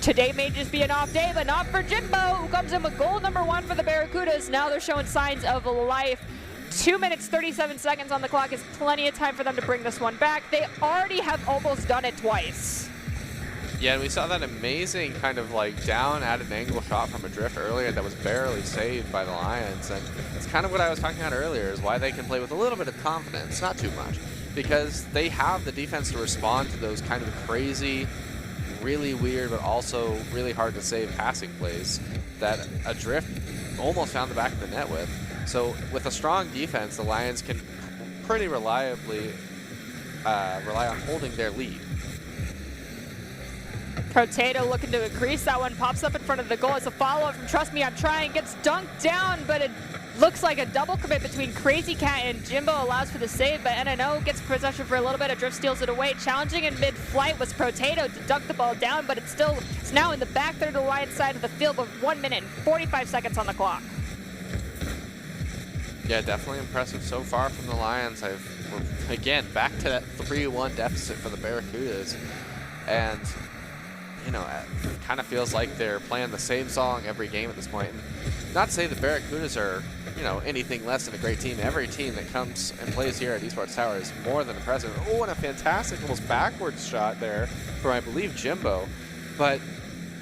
Today may just be an off day, but not for Jimbo, who comes in with goal number 1 for the Barracudas. Now they're showing signs of life. 2 minutes, 37 seconds on the clock is plenty of time for them to bring this one back. They already have almost done it twice. Yeah, and we saw that amazing kind of like down at an angle shot from a Drift earlier that was barely saved by the Lions. And it's kind of what I was talking about earlier, is why they can play with a little bit of confidence, not too much, because they have the defense to respond to those kind of crazy, really weird, but also really hard to save passing plays that a Drift almost found the back of the net with. So with a strong defense, the Lions can pretty reliably rely on holding their lead. Potato looking to increase that one, pops up in front of the goal. It's a follow-up from Trust Me, I'm Trying, gets dunked down, but it looks like a double commit between Crazy Cat and Jimbo allows for the save, but NNO gets possession for a little bit. A Drift steals it away. Challenging in mid-flight was Potato to dunk the ball down, but it's now in the back third of the Lions side of the field with 1 minute and 45 seconds on the clock. Yeah, definitely impressive so far from the Lions. We're, again, back to that 3-1 deficit for the Barracudas. And, you know, it kind of feels like they're playing the same song every game at this point. And not to say the Barracudas are, you know, anything less than a great team. Every team that comes and plays here at Esports Tower is more than impressive. Oh, and a fantastic almost backwards shot there from, I believe, Jimbo. But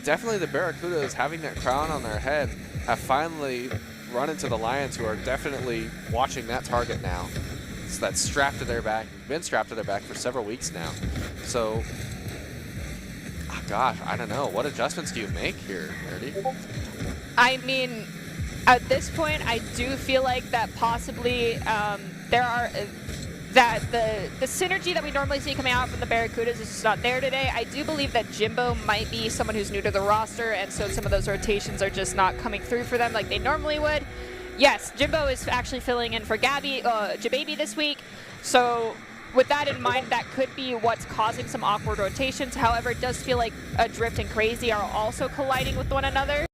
definitely the Barracudas, having that crown on their head, have finally run into the Lions, who are definitely watching that target now. So that's strapped to their back, been strapped to their back for several weeks now. So, oh gosh, I don't know. What adjustments do you make here, Nerdy? I mean, at this point, I do feel like that possibly there are that the synergy that we normally see coming out from the Barracudas is just not there today. I do believe that Jimbo might be someone who's new to the roster, and so some of those rotations are just not coming through for them like they normally would. Yes, Jimbo is actually filling in for Jababy this week, so with that in mind, that could be what's causing some awkward rotations. However, it does feel like Drift and Crazy are also colliding with one another.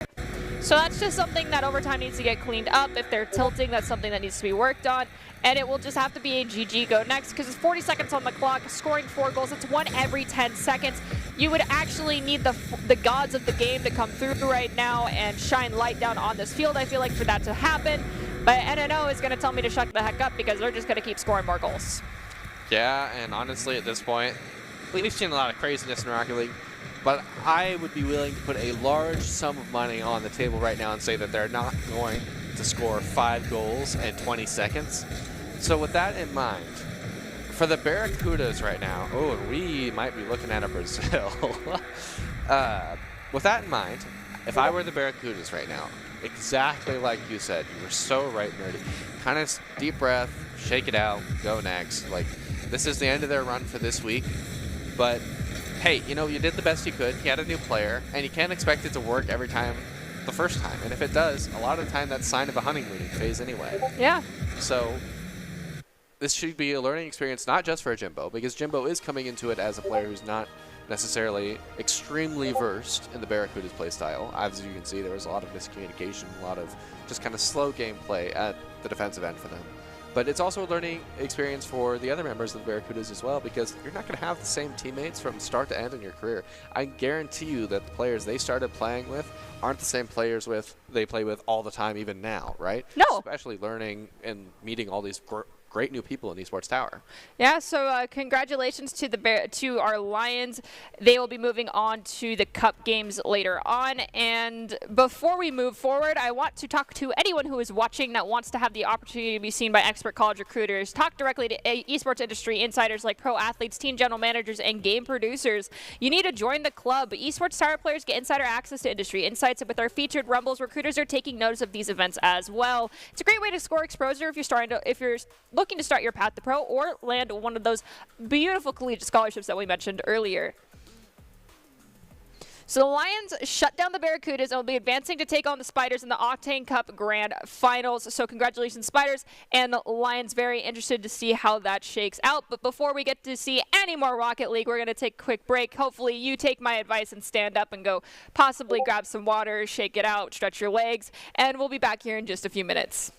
So that's just something that over time needs to get cleaned up. If they're tilting, that's something that needs to be worked on. And it will just have to be a GG go next because it's 40 seconds on the clock, scoring 4 goals. It's 1 every 10 seconds. You would actually need the gods of the game to come through right now and shine light down on this field, I feel like, for that to happen. But NNO is going to tell me to shut the heck up because they're just going to keep scoring more goals. Yeah, and honestly, at this point, we've seen a lot of craziness in Rocket League, but I would be willing to put a large sum of money on the table right now and say that they're not going to score 5 goals in 20 seconds. So with that in mind, for the Barracudas right now, oh, we might be looking at a Brazil. With that in mind, if I were the Barracudas right now, exactly like you said, you were so right, Nerdy. Kind of deep breath, shake it out, go next. Like, this is the end of their run for this week, but hey, you know, you did the best you could. You had a new player, and you can't expect it to work every time the first time. And if it does, a lot of the time that's a sign of a honeymooning phase anyway. Yeah. So this should be a learning experience not just for Jimbo, because Jimbo is coming into it as a player who's not necessarily extremely versed in the Barracuda's playstyle. As you can see, there was a lot of miscommunication, a lot of just kind of slow gameplay at the defensive end for them. But it's also a learning experience for the other members of the Barracudas as well, because you're not going to have the same teammates from start to end in your career. I guarantee you that the players they started playing with aren't the same players they play with all the time, even now, right? No. Especially learning and meeting all these great new people in Esports Tower. Yeah, so congratulations to our Lions. They will be moving on to the Cup games later on. And before we move forward, I want to talk to anyone who is watching that wants to have the opportunity to be seen by expert college recruiters. Talk directly to esports industry insiders like pro athletes, team general managers, and game producers. You need to join the club. Esports Tower players get insider access to industry insights. With our featured Rumbles, recruiters are taking notice of these events as well. It's a great way to score exposure if you're looking to start your path to pro or land one of those beautiful collegiate scholarships that we mentioned earlier. So the Lions shut down the Barracudas and will be advancing to take on the Spiders in the Octane Cup Grand Finals. So congratulations, Spiders, and the Lions. Very interested to see how that shakes out. But before we get to see any more Rocket League, we're going to take a quick break. Hopefully you take my advice and stand up and go possibly grab some water, shake it out, stretch your legs, and we'll be back here in just a few minutes.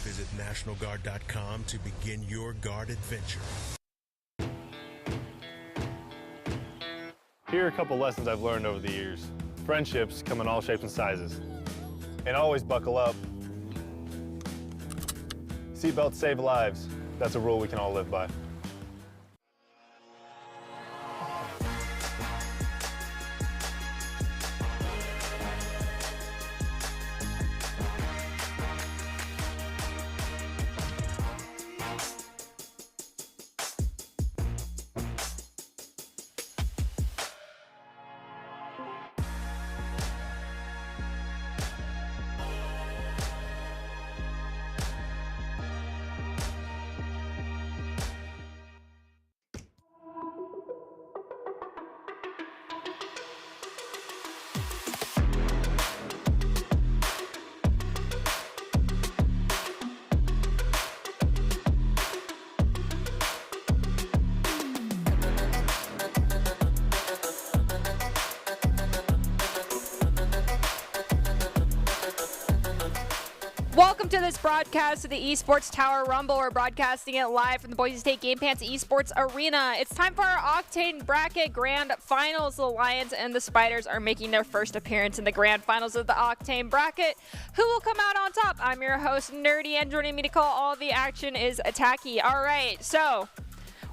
Visit NationalGuard.com to begin your guard adventure. Here are a couple lessons I've learned over the years. Friendships come in all shapes and sizes. And always buckle up. Seatbelts save lives. That's a rule we can all live by. Welcome to this broadcast of the Esports Tower Rumble. We're broadcasting it live from the Boise State Game Pants Esports Arena. It's time for our Octane Bracket Grand Finals. The Lions and the Spiders are making their first appearance in the Grand Finals of the Octane Bracket. Who will come out on top? I'm your host, Nerdy, and joining me to call all the action is Attacky. All right, so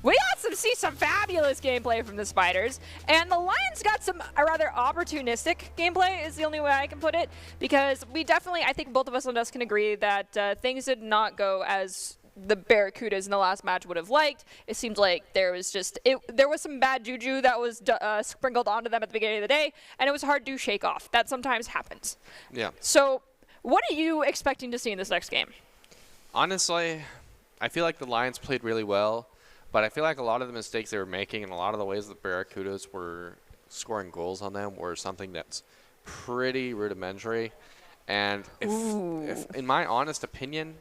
we got to see some fabulous gameplay from the Spiders, and the Lions got some rather opportunistic gameplay is the only way I can put it, because we definitely, I think both of us on us can agree that things did not go as the Barracudas in the last match would have liked. It seemed like there was some bad juju that was sprinkled onto them at the beginning of the day, and it was hard to shake off. That sometimes happens. Yeah. So what are you expecting to see in this next game? Honestly, I feel like the Lions played really well. But I feel like a lot of the mistakes they were making and a lot of the ways that Barracudas were scoring goals on them were something that's pretty rudimentary. And if in my honest opinion,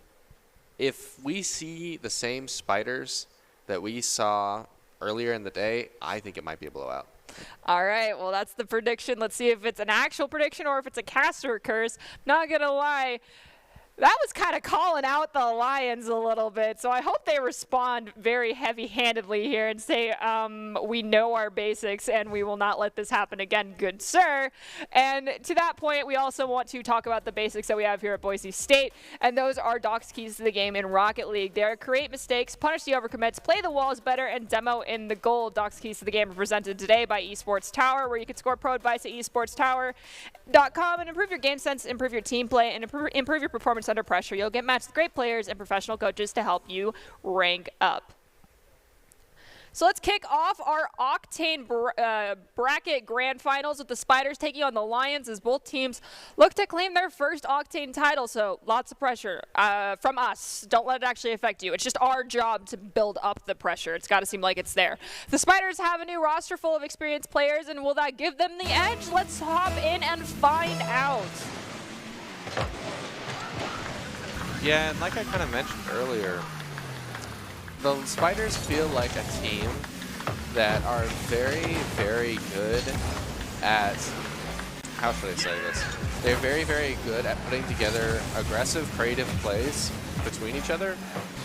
if we see the same Spiders that we saw earlier in the day, I think it might be a blowout. All right, well, that's the prediction. Let's see if it's an actual prediction or if it's a caster curse. Not going to lie, that was kind of calling out the Lions a little bit, so I hope they respond very heavy-handedly here and say, we know our basics and we will not let this happen again, good sir. And to that point, we also want to talk about the basics that we have here at Boise State, and those are Doc's keys to the game in Rocket League. They are create mistakes, punish the overcommits, play the walls better, and demo in the goal. Doc's keys to the game are presented today by Esports Tower, where you can score pro advice at esportstower.com and improve your game sense, improve your team play, and improve your performance under pressure. You'll get matched with great players and professional coaches to help you rank up. So let's kick off our Octane Bracket Grand Finals with the Spiders taking on the Lions as both teams look to claim their first Octane title. So lots of pressure from us. Don't let it actually affect you. It's just our job to build up the pressure. It's got to seem like it's there. The Spiders have a new roster full of experienced players, and will that give them the edge? Let's hop in and find out. Yeah, and like I kind of mentioned earlier, the Spiders feel like a team that are very, very good at, how should I say this? They're very, very good at putting together aggressive, creative plays between each other.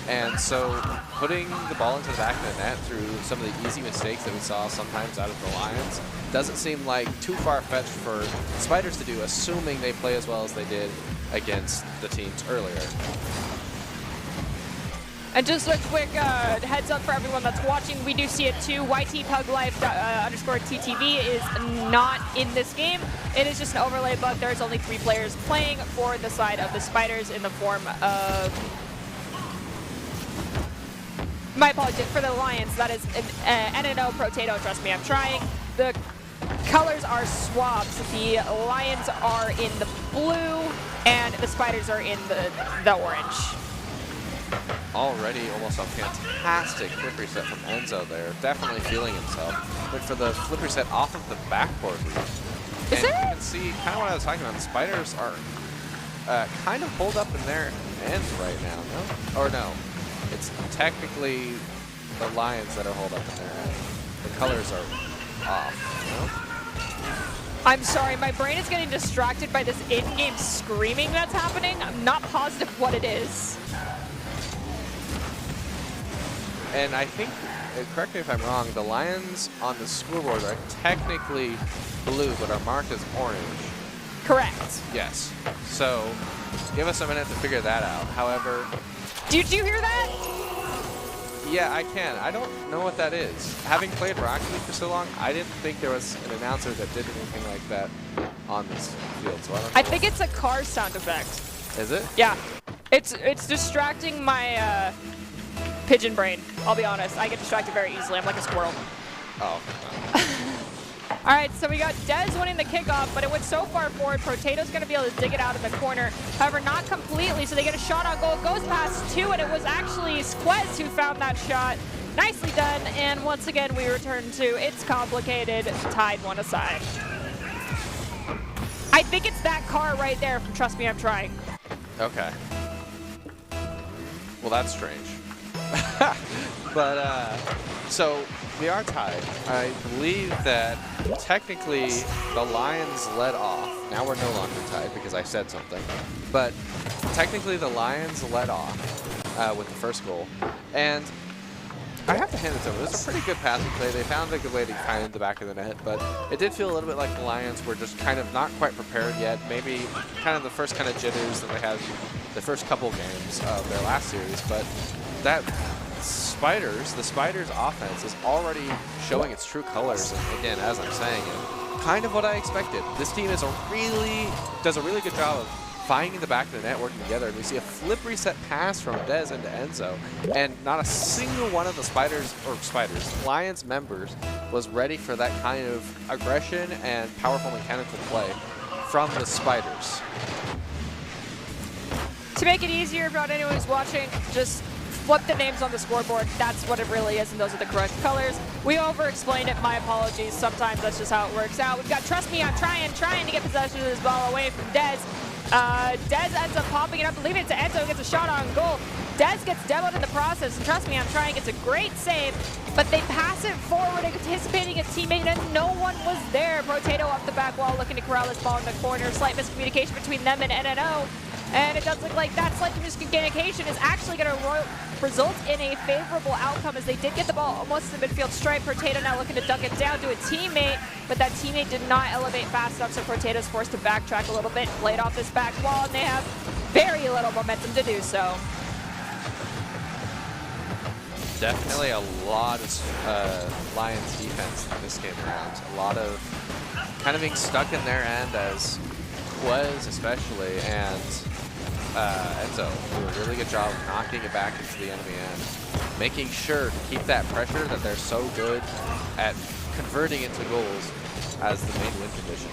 And so putting the ball into the back of the net through some of the easy mistakes that we saw sometimes out of the Lions doesn't seem like too far-fetched for Spiders to do, assuming they play as well as they did against the teams earlier. And just a quick heads up for everyone that's watching, we do see it too. YTPugLife_TTV is not in this game. It is just an overlay bug. There's only 3 players playing for the side of the Spiders in the form of, my apologies, for the Lions. That is an NNO Potato. Trust me, I'm trying. The colors are swapped. The Lions are in the blue, and the Spiders are in the orange. Already almost a fantastic flip reset from Enzo there. Definitely feeling himself. Went for the flip reset off of the backboard reach. And you can see kind of what I was talking about. The Spiders are kind of pulled up in their end right now, no? Or no. It's technically the Lions that are holed up in their end. The colors are off, no? I'm sorry, my brain is getting distracted by this in-game screaming that's happening. I'm not positive what it is. And I think, correct me if I'm wrong, the Lions on the scoreboard are technically blue, but are marked as orange. Correct. Yes. So, give us a minute to figure that out. However... Did you hear that? Yeah, I can. I don't know what that is. Having played Rocket League for so long, I didn't think there was an announcer that did anything like that on this field. So I think it's a car sound effect. Is it? Yeah. It's distracting my pigeon brain, I'll be honest. I get distracted very easily. I'm like a squirrel. Oh. All right, so we got Dez winning the kickoff, but it went so far forward. Potato's going to be able to dig it out of the corner. However, not completely, so they get a shot on goal. It goes past 2, and it was actually Squez who found that shot. Nicely done, and once again, we return to It's Complicated, tied 1 aside. I think it's that car right there from Trust Me, I'm Trying. Okay. Well, that's strange. But, so we are tied. I believe that technically the Lions led off. Now we're no longer tied because I said something. But technically the Lions led off with the first goal, and I have to hand it to them. It was a pretty good passing play. They found a good way to find in the back of the net, but it did feel a little bit like the Lions were just kind of not quite prepared yet. Maybe kind of the first kind of jitters that they had the first couple games of their last series, but that the Spiders offense is already showing its true colors. And again, as I'm saying it, kind of what I expected. This team does a really good job of finding the back of the net, working together, and we see a flip reset pass from Dez into Enzo, and not a single one of the Lions members was ready for that kind of aggression and powerful mechanical play from the Spiders. To make it easier for anyone who's watching, just flip the names on the scoreboard. That's what it really is, and those are the correct colors. We over-explained it. My apologies. Sometimes that's just how it works out. We've got Trust Me, I'm trying to get possession of this ball away from Dez. Dez ends up popping it up, leaving it to Enzo, gets a shot on goal. Dez gets demoed in the process, and Trust Me, I'm trying. It's a great save, but they pass it forward, anticipating a teammate, and no one was there. Potato off the back wall, looking to corral this ball in the corner. Slight miscommunication between them and NNO. And it does look like that slight miscommunication is actually going to result in a favorable outcome, as they did get the ball almost to the midfield stripe. Potato now looking to dunk it down to a teammate, but that teammate did not elevate fast enough, so Potato's forced to backtrack a little bit, play it off this back wall, and they have very little momentum to do so. Definitely a lot of Lions defense in this game around. A lot of kind of being stuck in their end, as Quez especially and Enzo do a really good job of knocking it back into the enemy end, making sure to keep that pressure that they're so good at converting into goals as the main win condition.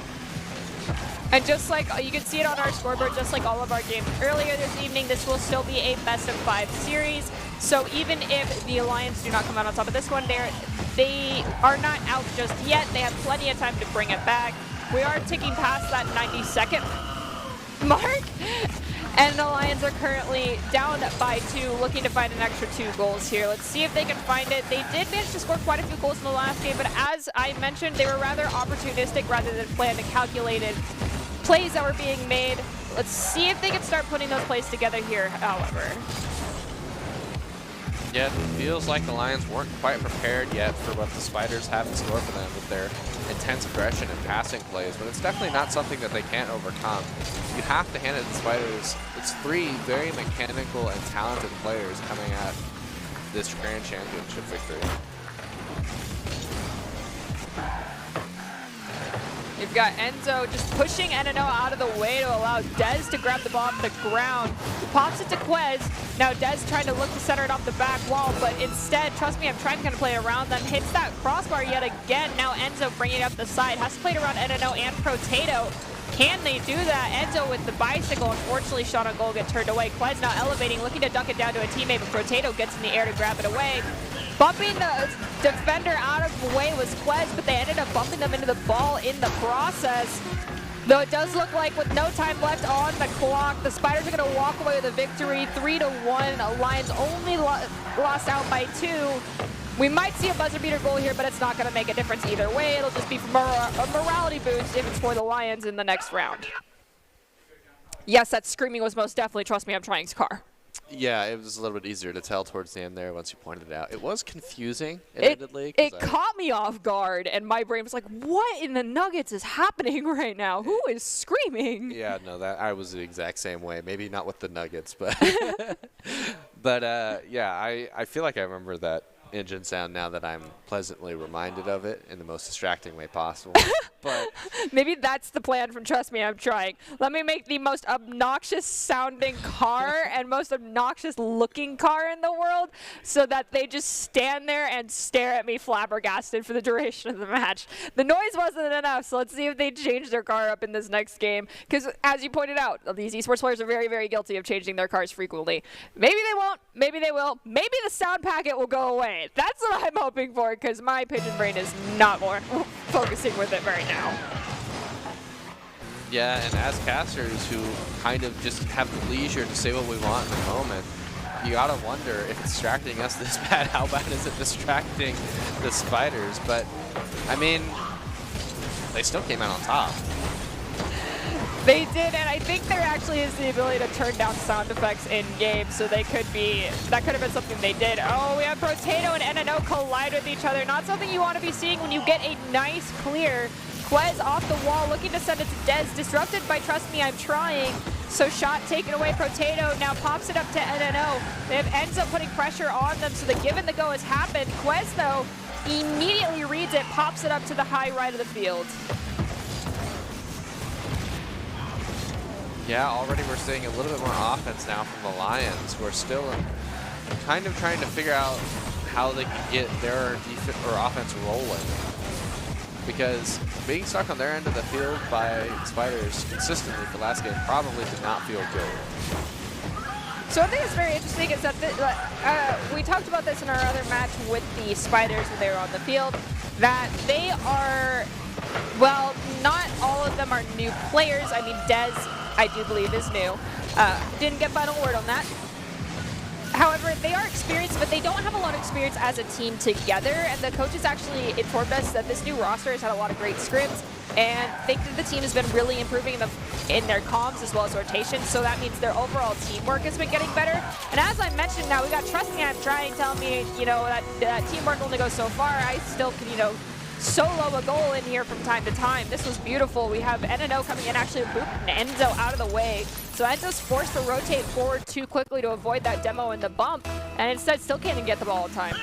And just like you can see it on our scoreboard, just like all of our games earlier this evening, this will still be a best-of-5 series. So even if the Alliance do not come out on top of this one, they are not out just yet. They have plenty of time to bring it back. We are ticking past that 90-second mark, and the Lions are currently down by 2, looking to find an extra 2 goals here. Let's see if they can find it. They did manage to score quite a few goals in the last game, but as I mentioned, they were rather opportunistic rather than planned and calculated plays that were being made. Let's see if they can start putting those plays together here, however. Yeah, it feels like the Lions weren't quite prepared yet for what the Spiders have in store for them with their intense aggression and passing plays, but it's definitely not something that they can't overcome. You have to hand it to the Spiders. It's 3 very mechanical and talented players coming at this Grand Championship victory. You've got Enzo just pushing NNO out of the way to allow Dez to grab the ball off the ground. He pops it to Quez. Now Dez trying to look to center it off the back wall, but instead, Trust Me, I'm trying to kind of play around them. Hits that crossbar yet again. Now Enzo bringing it up the side. Has to play it around NNO and Potato. Can they do that? Enzo with the bicycle, unfortunately shot on goal, get turned away. Quez now elevating, looking to dunk it down to a teammate, but Potato gets in the air to grab it away. Bumping the defender out of the way was Quez, but they ended up bumping them into the ball in the process. Though it does look like with no time left on the clock, the Spiders are going to walk away with a victory, 3-1. Lions only lost out by 2. We might see a buzzer beater goal here, but it's not going to make a difference either way. It'll just be for a morality boost if it's for the Lions in the next round. Yes, that screaming was most definitely Trust Me, I'm Trying's car. Yeah, it was a little bit easier to tell towards the end there once you pointed it out. It was confusing, admittedly. It caught me off guard, and my brain was like, what in the Nuggets is happening right now? Who is screaming? Yeah, no, I was the exact same way. Maybe not with the Nuggets, but but yeah, I feel like I remember that engine sound now that I'm pleasantly reminded of it in the most distracting way possible. But maybe that's the plan from Trust Me, I'm Trying. Let me make the most obnoxious sounding car and most obnoxious looking car in the world so that they just stand there and stare at me flabbergasted for the duration of the match. The noise wasn't enough, so let's see if they change their car up in this next game. Because as you pointed out, these esports players are very, very guilty of changing their cars frequently. Maybe they won't, maybe they will, maybe the sound packet will go away. That's what I'm hoping for, because my pigeon brain is not more focusing with it right now. Yeah, and as casters who kind of just have the leisure to say what we want in the moment, you gotta wonder if it's distracting us this bad, how bad is it distracting the Spiders? But, I mean, they still came out on top. They did, and I think there actually is the ability to turn down sound effects in-game, so that could have been something they did. Oh, we have Potato and NNO collide with each other. Not something you want to be seeing when you get a nice clear. Quez off the wall, looking to send it to Dez. Disrupted by Trust Me, I'm Trying. So shot taken away. Potato now pops it up to NNO. They have ends up putting pressure on them, so the give and the go has happened. Quez, though, immediately reads it, pops it up to the high right of the field. Yeah, already we're seeing a little bit more offense now from the Lions. We're still kind of trying to figure out how they can get their offense rolling. Because being stuck on their end of the field by Spiders consistently for last game probably did not feel good. So I think it's very interesting is that we talked about this in our other match with the Spiders when they were on the field, that they are, well, not all of them are new players. I mean, Dez, I do believe, is new. Didn't get final word on that. However, they are experienced, but they don't have a lot of experience as a team together, and the coaches actually informed us that this new roster has had a lot of great scrims, and think that the team has been really improving in their comms as well as rotation, so that means their overall teamwork has been getting better. And as I mentioned now, we got Trust Me, I'm Trying, telling me, you know, that teamwork only goes so far. I still can, you know, solo a goal in here from time to time. This was beautiful. We have NNO coming in, actually booping Enzo out of the way. So Enzo's forced to rotate forward too quickly to avoid that demo and the bump, and instead still can't get the ball all the time.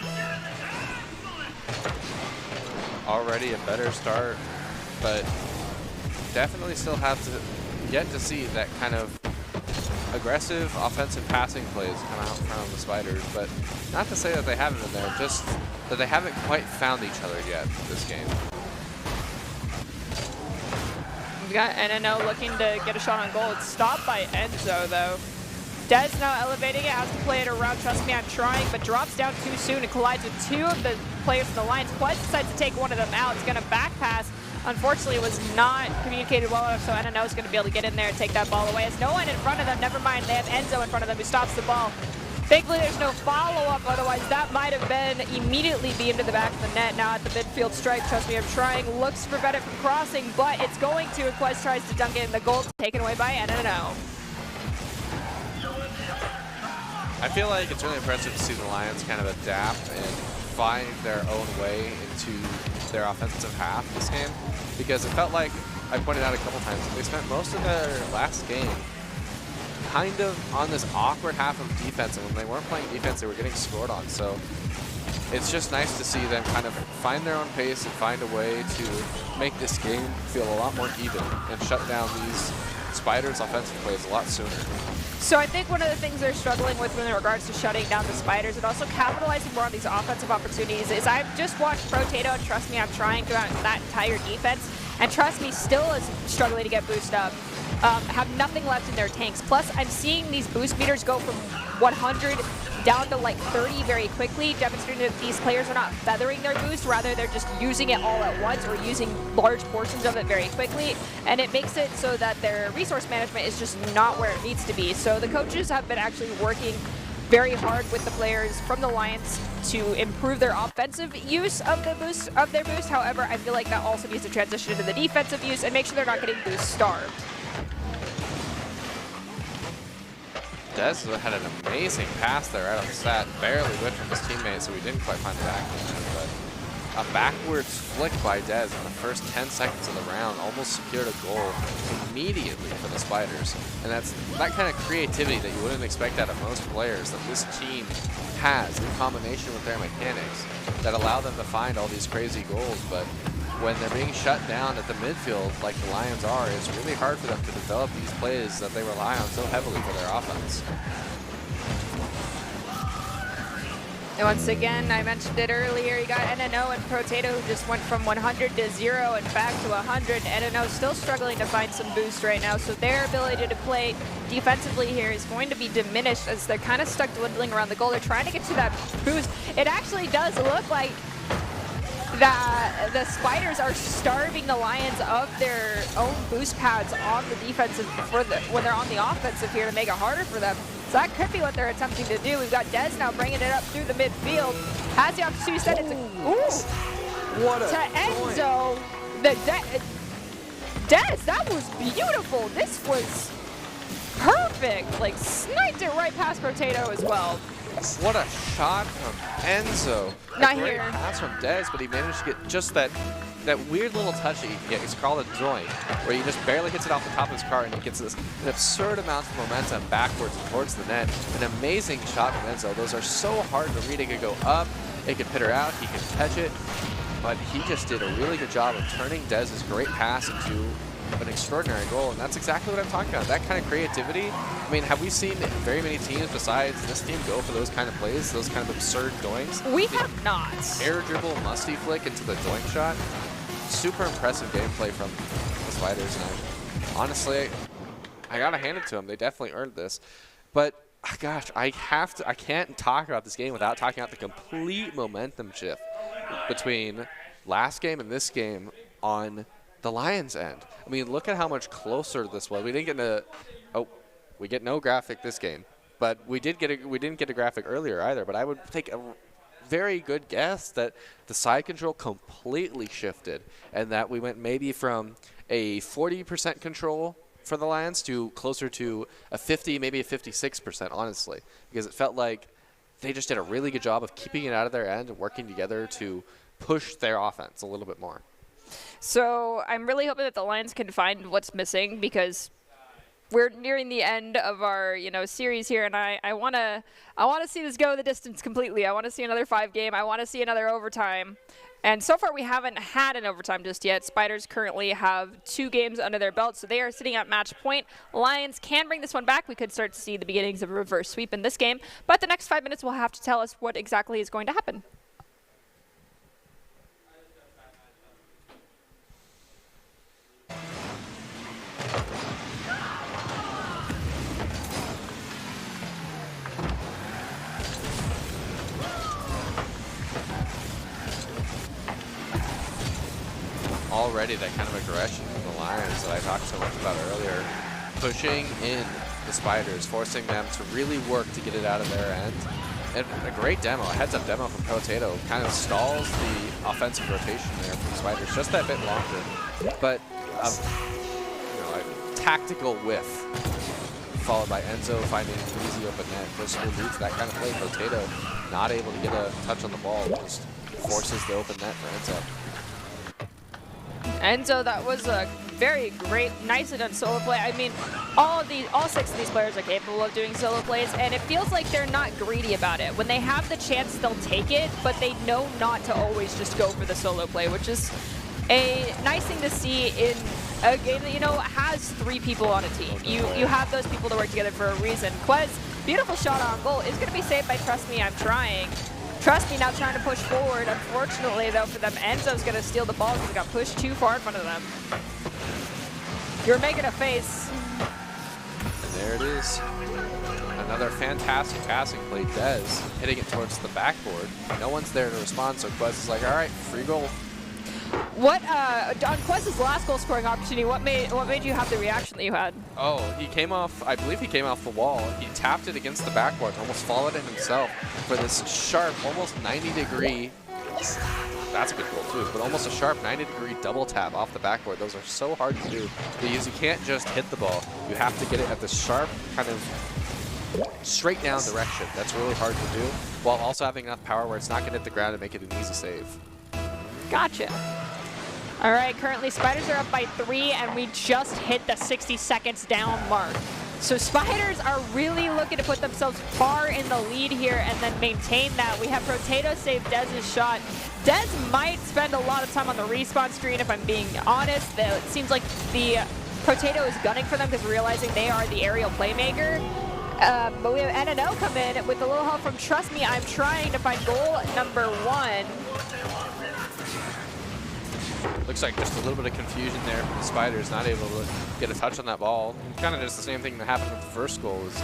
Already a better start, but definitely still have to get to see that kind of aggressive offensive passing plays come out from the Spiders, but not to say that they haven't been there, just that they haven't quite found each other yet this game. We've got NNO looking to get a shot on goal. It's stopped by Enzo, though. Dez now elevating it, has to play it around. Trust Me, I'm Trying, but drops down too soon and collides with two of the players in the Lions. Quest decides to take one of them out. It's going to back pass. Unfortunately, it was not communicated well enough, so NNO is going to be able to get in there and take that ball away. There's no one in front of them. Never mind, they have Enzo in front of them who stops the ball. Thankfully, there's no follow-up. Otherwise, that might have been immediately beamed to the back of the net. Now at the midfield stripe, Trust Me, I'm Trying. Looks to prevent it from crossing, but it's going to. And Quest tries to dunk it in the goal, taken away by NNO. I feel like it's really impressive to see the Lions kind of adapt and find their own way into their offensive half this game, because it felt like, I pointed out a couple times, they spent most of their last game kind of on this awkward half of defense, and when they weren't playing defense, they were getting scored on. So it's just nice to see them kind of find their own pace and find a way to make this game feel a lot more even and shut down these Spiders' offensive plays a lot sooner. So I think one of the things they're struggling with in regards to shutting down the Spiders and also capitalizing more on these offensive opportunities is I've just watched Potato and Trust Me, I'm Trying throughout that entire defense, and Trust Me still is struggling to get boosted up. Have nothing left in their tanks. Plus, I'm seeing these boost meters go from 100 down to like 30 very quickly, demonstrating that these players are not feathering their boost, rather they're just using it all at once or using large portions of it very quickly, and it makes it so that their resource management is just not where it needs to be. So the coaches have been actually working very hard with the players from the Lions to improve their offensive use of their boost. However, I feel like that also needs to transition into the defensive use and make sure they're not getting boost starved. Dez had an amazing pass there right on the stat, barely whipped from his teammate, so he didn't quite find the back end, but a backwards flick by Dez in the first 10 seconds of the round almost secured a goal immediately for the Spiders. And that's that kind of creativity that you wouldn't expect out of most players that this team has in combination with their mechanics that allow them to find all these crazy goals. But when they're being shut down at the midfield like the Lions are, it's really hard for them to develop these plays that they rely on so heavily for their offense. And once again, I mentioned it earlier, you got NNO and Potato who just went from 100 to 0 and back to 100. NNO still struggling to find some boost right now, so their ability to play defensively here is going to be diminished as they're kind of stuck dwindling around the goal. They're trying to get to that boost. It actually does look like that the Spiders are starving the Lions of their own boost pads on the defensive when they're on the offensive here to make it harder for them. So that could be what they're attempting to do. We've got Dez now bringing it up through the midfield. Has the opportunity to send it to Enzo. Des, that was beautiful. This was perfect. Like, sniped it right past Potato as well. What a shot from Enzo. Not a great here. pass from Dez, but he managed to get just that weird little touch that he can get. It's called a doink, where he just barely hits it off the top of his car and he gets an absurd amount of momentum backwards and towards the net. An amazing shot from Enzo. Those are so hard to read. It could go up, it could pitter out, he could catch it, but he just did a really good job of turning Dez's great pass into an extraordinary goal, and that's exactly what I'm talking about. That kind of creativity. I mean, have we seen very many teams besides this team go for those kind of plays, those kind of absurd doinks? We have not. Air dribble, musty flick into the doink shot. Super impressive gameplay from the Spiders, and honestly, I gotta hand it to them. They definitely earned this. But gosh, I can't talk about this game without talking about the complete momentum shift between last game and this game on the Lions' end. I mean, look at how much closer this was. We didn't get we get no graphic this game, but we didn't get a graphic earlier either. But I would take a very good guess that the side control completely shifted, and that we went maybe from a 40% control for the Lions to closer to a 50, maybe a 56%, honestly, because it felt like they just did a really good job of keeping it out of their end and working together to push their offense a little bit more. So I'm really hoping that the Lions can find what's missing, because we're nearing the end of our series here, and I want to see this go the distance completely. I want to see another 5-game. I want to see another overtime. And so far we haven't had an overtime just yet. Spiders currently have 2 games under their belt, so they are sitting at match point. Lions can bring this one back. We could start to see the beginnings of a reverse sweep in this game, but the next 5 minutes will have to tell us what exactly is going to happen. Already that kind of aggression from the Lions that I talked so much about earlier, pushing in the Spiders, forcing them to really work to get it out of their end. And a great demo, a heads-up demo from Potato, kind of stalls the offensive rotation there from the Spiders just that bit longer. But a tactical whiff, followed by Enzo finding an easy open net. Just leads to that kind of play. Potato not able to get a touch on the ball, just forces the open net for Enzo. Enzo, that was a very great, nicely done solo play. I mean, all 6 of these players are capable of doing solo plays, and it feels like they're not greedy about it. When they have the chance, they'll take it, but they know not to always just go for the solo play, which is a nice thing to see in a game that, has 3 people on a team. You have those people to work together for a reason. Quez, beautiful shot on goal, is going to be saved by Trust Me, I'm Trying. Trust Me now trying to push forward. Unfortunately, though, for them, Enzo's going to steal the ball because he got pushed too far in front of them. You're making a face. And there it is. Another fantastic passing play. Dez hitting it towards the backboard. No one's there to respond, so Quez is like, all right, free goal. What on Quez's last goal scoring opportunity, what made you have the reaction that you had? Oh, he came off, I believe he came off the wall. He tapped it against the backboard, almost followed it himself for this sharp, almost 90-degree, that's a good goal too, but almost a sharp 90-degree double tap off the backboard. Those are so hard to do because you can't just hit the ball. You have to get it at the sharp, kind of straight down direction. That's really hard to do, while also having enough power where it's not going to hit the ground and make it an easy save. Gotcha. All right, currently Spiders are up by 3, and we just hit the 60 seconds down mark. So Spiders are really looking to put themselves far in the lead here and then maintain that. We have Potato save Dez's shot. Dez might spend a lot of time on the respawn screen, if I'm being honest. It seems like the Potato is gunning for them because realizing they are the aerial playmaker. But we have NNO come in with a little help from Trust Me, I'm Trying to find goal number 1. Looks like just a little bit of confusion there from the Spiders, not able to get a touch on that ball. Kind of just the same thing that happened with the first goal. Is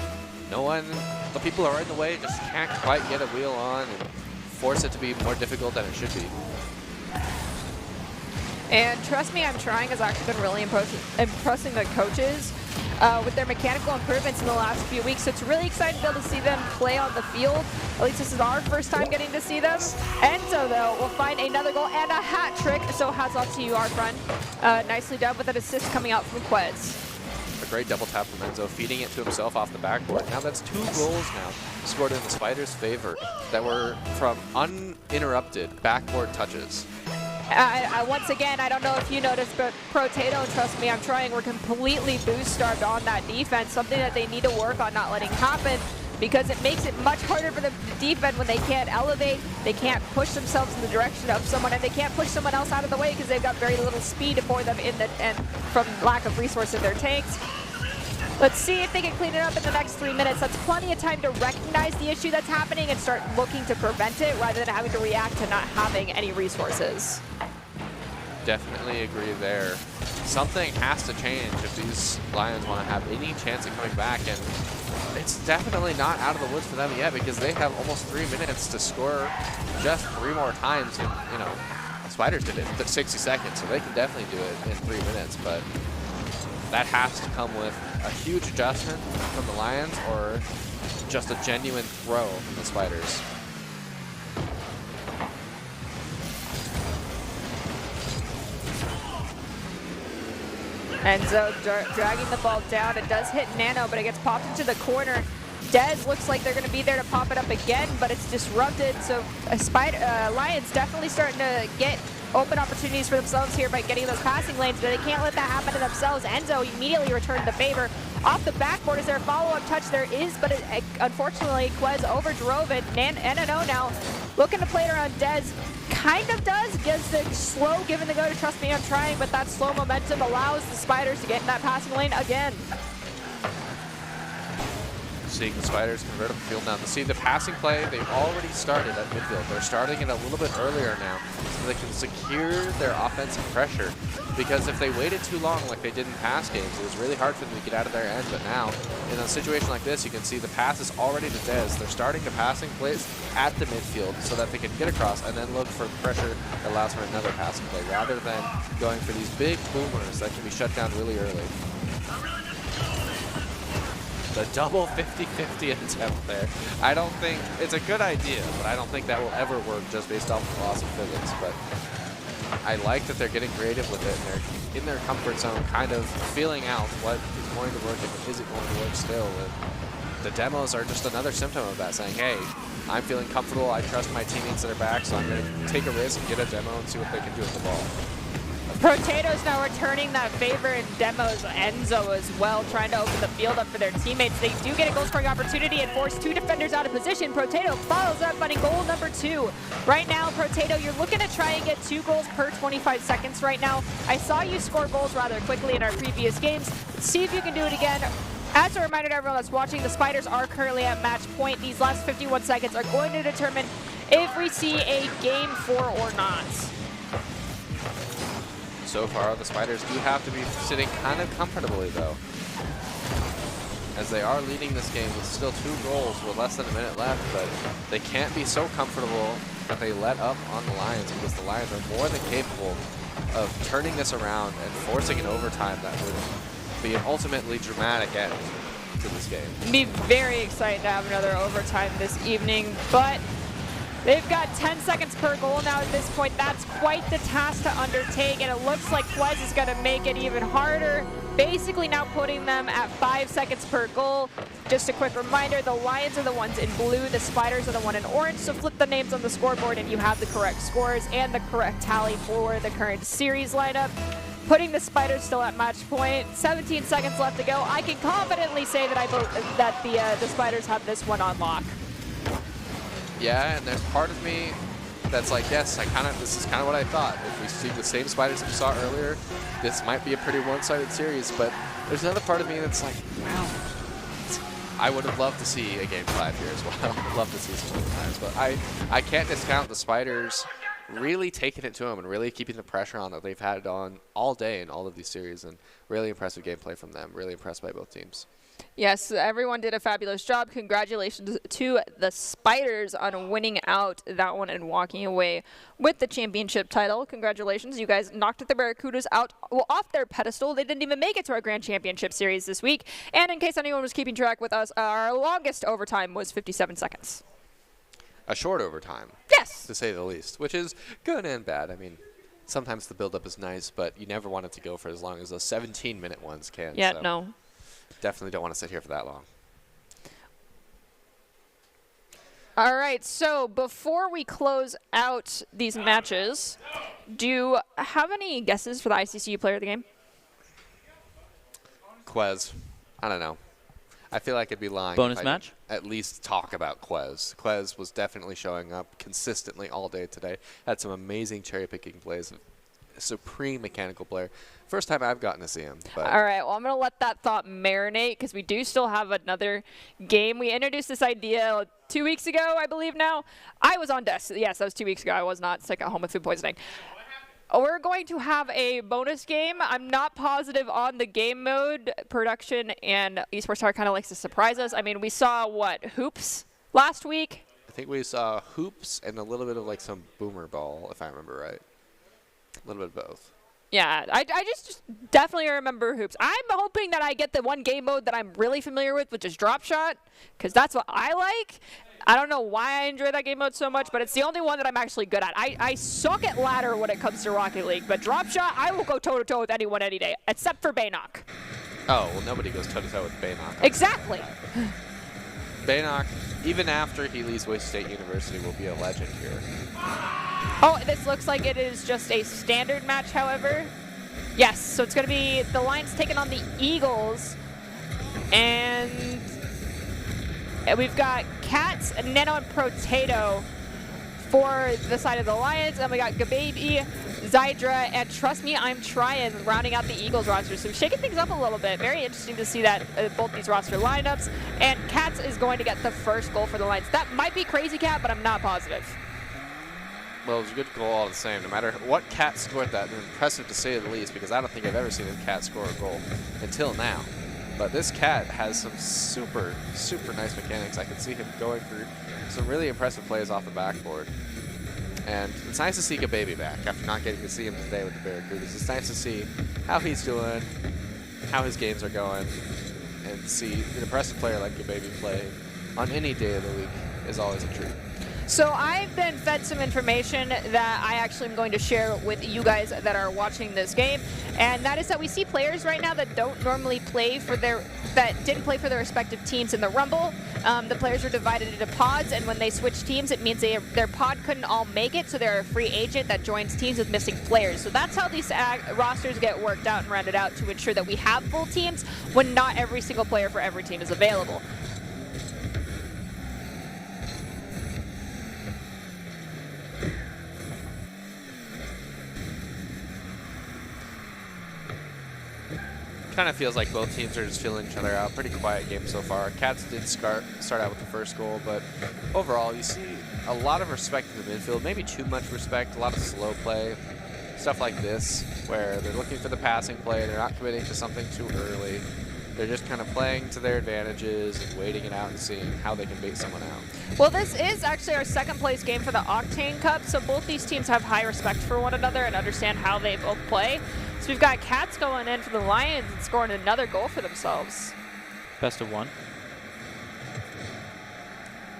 the people who are in the way just can't quite get a wheel on and force it to be more difficult than it should be. And Trust Me, I'm Trying has actually been really impressing the coaches with their mechanical improvements in the last few weeks. So it's really exciting to be able to see them play on the field. At least this is our first time getting to see them. Enzo, though, will find another goal and a hat trick. So hats off to you, our friend. Nicely done with an assist coming out from Quez. A great double tap from Enzo, feeding it to himself off the backboard. Now that's 2 goals now scored in the Spiders' favor that were from uninterrupted backboard touches. Once again, I don't know if you noticed, but Protato, trust me, I'm trying, we're completely boost-starved on that defense, something that they need to work on not letting happen, because it makes it much harder for them to defend when they can't elevate, they can't push themselves in the direction of someone, and they can't push someone else out of the way because they've got very little speed for them and from lack of resource in their tanks. Let's see if they can clean it up in the next 3 minutes. That's plenty of time to recognize the issue that's happening and start looking to prevent it rather than having to react to not having any resources. Definitely agree there. Something has to change if these Lions want to have any chance of coming back, and it's definitely not out of the woods for them yet because they have almost 3 minutes to score just 3 more times, and you know, Spiders did it in 60 seconds, so they can definitely do it in 3 minutes, but that has to come with a huge adjustment from the Lions or just a genuine throw from the Spiders. Enzo dragging the ball down. It does hit Nano, but it gets popped into the corner. Dez looks like they're going to be there to pop it up again, but it's disrupted. So Lions definitely starting to get open opportunities for themselves here by getting those passing lanes, but they can't let that happen to themselves. Enzo immediately returned the favor. Off the backboard, is there a follow-up touch? There is, but unfortunately, Quez overdrove it. Nano now looking to play it around Dez. Kind of does, gives the slow give and the go to trust me, I'm trying, but that slow momentum allows the Spiders to get in that passing lane again. Seeing the Spiders convert up the field now. To see the passing play, they've already started at midfield. They're starting it a little bit earlier now so they can secure their offensive pressure. Because if they waited too long like they did in past games, it was really hard for them to get out of their end. But now, in a situation like this, you can see the pass is already to Dez. They're starting the passing plays at the midfield so that they can get across and then look for pressure that allows for another passing play, rather than going for these big boomers that can be shut down really early. The double 50-50 attempt there. I don't think, it's a good idea, but I don't think that will ever work just based off of loss of physics. But I like that they're getting creative with it, and they're in their comfort zone kind of feeling out what is going to work and what isn't going to work still. And the demos are just another symptom of that, saying, hey, I'm feeling comfortable, I trust my teammates that are back, so I'm going to take a risk and get a demo and see what they can do with the ball. Protato's now returning that favor in demos. Enzo as well, trying to open the field up for their teammates. They do get a goal scoring opportunity and force 2 defenders out of position. Protato follows up, finding goal number 2. Right now, Protato, you're looking to try and get 2 goals per 25 seconds right now. I saw you score goals rather quickly in our previous games. Let's see if you can do it again. As a reminder to everyone that's watching, the Spiders are currently at match point. These last 51 seconds are going to determine if we see a game 4 or not. So far, the Spiders do have to be sitting kind of comfortably, though, as they are leading this game with still 2 goals with less than a minute left, but they can't be so comfortable that they let up on the Lions, because the Lions are more than capable of turning this around and forcing an overtime that would be an ultimately dramatic end to this game. Be very excited to have another overtime this evening, but they've got 10 seconds per goal now at this point. That's quite the task to undertake, and it looks like Quez is going to make it even harder, basically now putting them at 5 seconds per goal. Just a quick reminder, the Lions are the ones in blue, the Spiders are the one in orange, so flip the names on the scoreboard and you have the correct scores and the correct tally for the current series lineup, putting the Spiders still at match point. 17 seconds left to go. I can confidently say that the Spiders have this one on lock. Yeah, and there's part of me that's like, yes, this is kind of what I thought. If we see the same Spiders that we saw earlier, this might be a pretty one-sided series, but there's another part of me that's like, wow, I would have loved to see a Game 5 here as well. I'd love to see some overtimes, but I can't discount the Spiders really taking it to them and really keeping the pressure on that they've had on all day in all of these series, and really impressive gameplay from them. Really impressed by both teams. Yes, everyone did a fabulous job. Congratulations to the Spiders on winning out that one and walking away with the championship title. Congratulations. You guys knocked the Barracudas out, well, off their pedestal. They didn't even make it to our Grand Championship Series this week. And in case anyone was keeping track with us, our longest overtime was 57 seconds. A short overtime. Yes. To say the least, which is good and bad. I mean, sometimes the build-up is nice, but you never want it to go for as long as those 17-minute ones can. Yeah, so. no. Definitely don't want to sit here for that long. All right, so before we close out these matches, do you have any guesses for the ICCU player of the game? Quez. I don't know. I feel like it'd be lying. Bonus if I match? At least talk about Quez. Quez was definitely showing up consistently all day today. Had some amazing cherry-picking plays. A supreme mechanical player. First time I've gotten to see him. But All right, well, I'm going to let that thought marinate because we do still have another game. We introduced this idea 2 weeks ago, I believe now. I was on desk. Yes, that was 2 weeks ago. I was not sick at home with food poisoning. We're going to have a bonus game. I'm not positive on the game mode. Production and Esports Tower kind of likes to surprise us. I mean, we saw, what, Hoops last week? I think we saw hoops and a little bit of like some boomer ball, if I remember right. A little bit of both. Yeah, I just definitely remember Hoops. I'm hoping that I get the one game mode that I'm really familiar with, which is Drop Shot, because that's what I like. I don't know why I enjoy that game mode so much, but it's the only one that I'm actually good at. I suck at ladder when it comes to Rocket League, but Drop Shot, I will go toe-to-toe with anyone any day, except for Baynock. Oh, well, nobody goes toe-to-toe with Baynock. Exactly. Baynock, even after he leaves Wayne State University, will be a legend here. Oh, this looks like it is just a standard match, however. Yes, so it's going to be the Lions taking on the Eagles. And we've got Cats, Nano, and Potato for the side of the Lions. And we got Gababy, Zydra, and Trust Me, I'm Trying, rounding out the Eagles roster. So shaking things up a little bit. Very interesting to see that both these roster lineups. And Cats is going to get the first goal for the Lions. That might be Crazy Cat, but I'm not positive. Well, it was a good goal all the same. No matter what Cat scored that, impressive to say the least, because I don't think I've ever seen a Cat score a goal until now. But this Cat has some super, super nice mechanics. I can see him going through some really impressive plays off the backboard. And it's nice to see Gababy back after not getting to see him today with the Barracudas. It's nice to see how he's doing, how his games are going, and see an impressive player like Gababy play on any day of the week is always a treat. So I've been fed some information that I actually am going to share with you guys that are watching this game, and that is that we see players right now that don't normally play for that didn't play for their respective teams in the Rumble. The players are divided into pods, and when they switch teams, it means their pod couldn't all make it, so they're a free agent that joins teams with missing players. So that's how these rosters get worked out and rounded out to ensure that we have full teams when not every single player for every team is available. Kind of feels like both teams are just feeling each other out. Pretty quiet game so far. Cats did start out with the first goal, but overall you see a lot of respect in the midfield. Maybe too much respect, a lot of slow play. Stuff like this, where they're looking for the passing play, they're not committing to something too early. They're just kind of playing to their advantages and waiting it out and seeing how they can bait someone out. Well, this is actually our second place game for the Octane Cup, so both these teams have high respect for one another and understand how they both play. So we've got Cats going in for the Lions and scoring another goal for themselves. Best of one.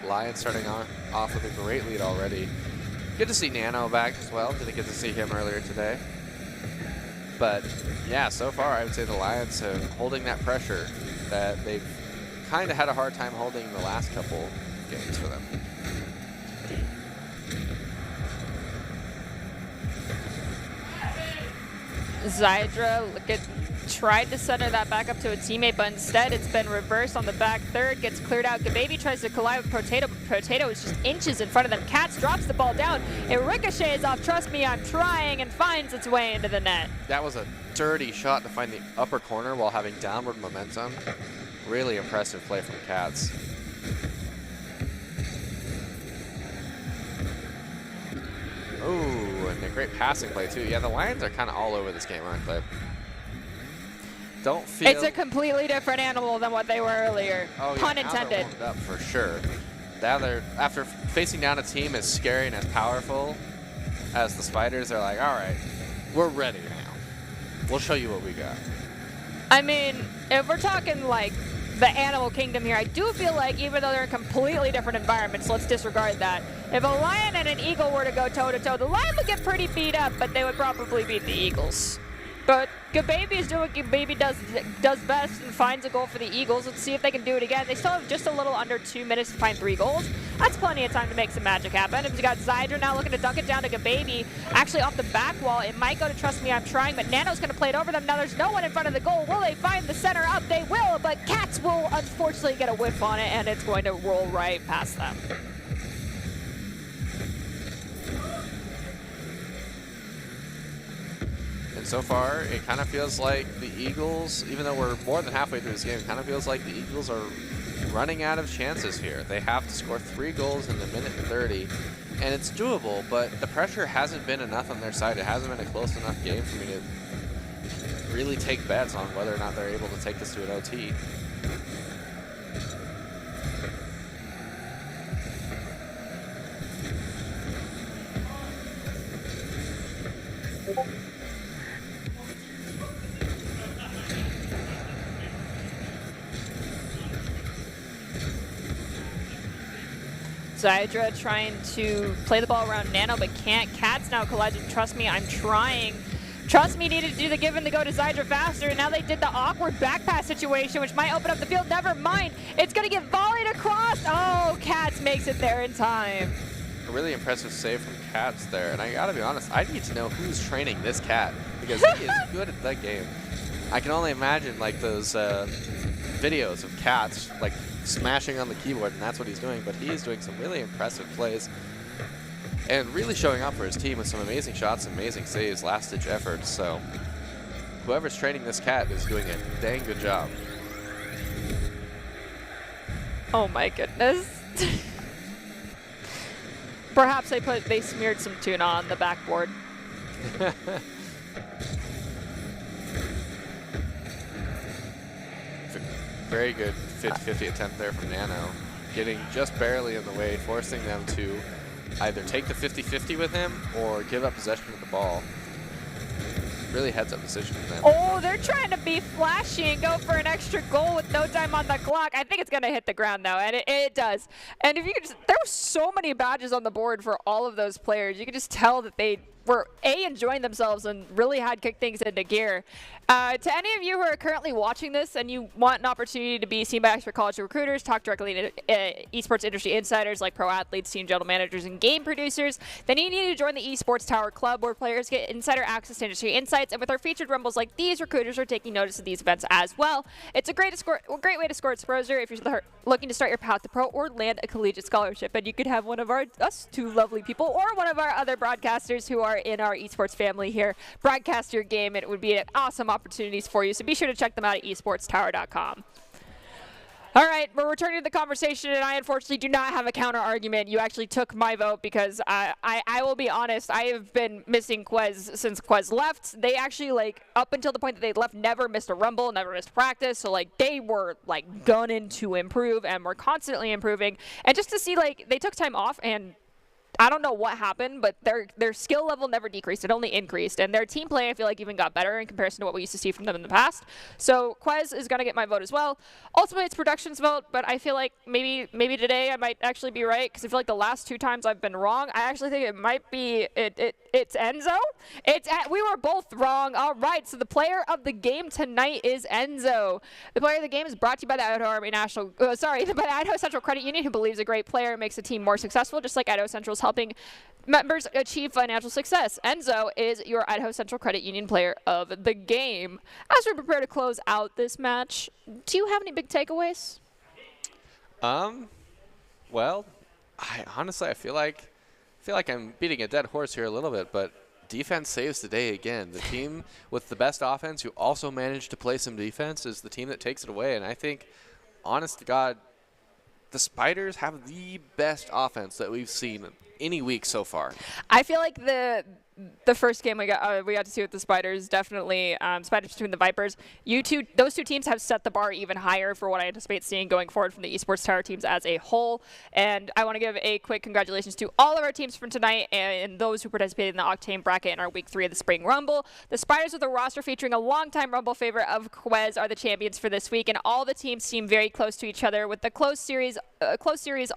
Lions starting off with a great lead already. Good to see Nano back as well. Didn't get to see him earlier today. But yeah, so far I would say the Lions are holding that pressure that they've kind of had a hard time holding the last couple games for them. Zydra tried to center that back up to a teammate, but instead it's been reversed on the back third, gets cleared out. Gababy tries to collide with Potato, but Potato is just inches in front of them. Cats drops the ball down. It ricochets off Trust Me, I'm Trying, and finds its way into the net. That was a dirty shot to find the upper corner while having downward momentum. Really impressive play from Cats. Ooh, and a great passing play too. Yeah, the Lions are kind of all over this game, aren't they? don't feel... It's a completely different animal than what they were earlier. Oh, yeah, Pun now they're intended. warmed up for sure. Now they're, after facing down a team as scary and as powerful as the Spiders, they're like, all right, we're ready now. We'll show you what we got. I mean, if we're talking like the animal kingdom here, I do feel like even though they're in completely different environments, let's disregard that. If a lion and an eagle were to go toe-to-toe, the lion would get pretty beat up, but they would probably beat the eagles. But Gababy is doing what Gababy does best and finds a goal for the Eagles. Let's see if they can do it again. They still have just a little under 2 minutes to find 3 goals. That's plenty of time to make some magic happen. We've got Zydra now looking to dunk it down to Gababy. Actually off the back wall, it might go to Trust Me I'm Trying, but Nano's going to play it over them. Now there's no one in front of the goal. Will they find the center up? They will, but Cats will unfortunately get a whiff on it, and it's going to roll right past them. And so far, it kind of feels like the Eagles, even though we're more than halfway through this game, it kind of feels like the Eagles are running out of chances here. They have to score 3 goals in the minute 30, and it's doable, but the pressure hasn't been enough on their side. It hasn't been a close enough game for me to really take bets on whether or not they're able to take this to an OT. Zydra trying to play the ball around Nano, but can't. Cats now collides with Trust Me I'm Trying. Trust Me needed to do the give and the go to Zydra faster, and now they did the awkward back pass situation, which might open up the field. Never mind. It's going to get volleyed across. Oh, Cats makes it there in time. A really impressive save from Cats there, and I gotta be honest, I need to know who's training this cat, because he is good at that game. I can only imagine like those videos of Cats like smashing on the keyboard, and that's what he's doing, but he is doing some really impressive plays and really showing up for his team with some amazing shots, amazing saves, last-ditch efforts. So whoever's training this cat is doing a dang good job. Oh my goodness. Perhaps they smeared some tuna on the backboard. Very good 50-50 attempt there from Nano, getting just barely in the way, forcing them to either take the 50-50 with him or give up possession of the ball. Really heads-up decision from them. Oh, they're trying to be flashy and go for an extra goal with no time on the clock. I think it's going to hit the ground, though, and it does. And if you could just, there were so many badges on the board for all of those players. You could just tell that they were enjoying themselves and really had kicked things into gear. To any of you who are currently watching this and you want an opportunity to be seen by expert college recruiters, talk directly to esports industry insiders like pro athletes, team general managers, and game producers, then you need to join the Esports Tower Club, where players get insider access to industry insights. And with our featured rumbles like these, recruiters are taking notice of these events as well. It's a great way to score exposure if you're looking to start your path to pro or land a collegiate scholarship. And you could have one of us two lovely people or one of our other broadcasters who are in our esports family here broadcast your game. It would be an awesome opportunities for you, so be sure to check them out at esportstower.com. All right, we're returning to the conversation, and I unfortunately do not have a counter argument. You actually took my vote because I will be honest, I have been missing Quez since Quez left. They actually, like, up until the point that they left, never missed a rumble, never missed practice. So, like, they were, like, gunning to improve and were constantly improving. And just to see, like, they took time off, and I don't know what happened, but their skill level never decreased. It only increased. And their team play, I feel like, even got better in comparison to what we used to see from them in the past. So Quez is going to get my vote as well. Ultimately, it's production's vote, but I feel like maybe today I might actually be right, because I feel like the last 2 times I've been wrong. I actually think it might be it's Enzo. We were both wrong. All right, so the player of the game tonight is Enzo. The player of the game is brought to you by the Idaho Idaho Central Credit Union, who believes a great player makes a team more successful, just like Idaho Central's helping members achieve financial success. Enzo is your Idaho Central Credit Union player of the game. As we prepare to close out this match, do you have any big takeaways? Well, I feel like I'm beating a dead horse here a little bit, but defense saves the day again. The team with the best offense, who also managed to play some defense, is the team that takes it away. And I think, honest to God, the Spiders have the best offense that we've seen any week so far. I feel like the the first game we got to see with the Spiders, definitely Spiders between the Vipers. Those two teams have set the bar even higher for what I anticipate seeing going forward from the Esports Tower teams as a whole. And I want to give a quick congratulations to all of our teams from tonight and those who participated in the Octane bracket in our Week 3 of the Spring Rumble. The Spiders, with a roster featuring a longtime Rumble favorite of Quez, are the champions for this week, and all the teams seem very close to each other with the close series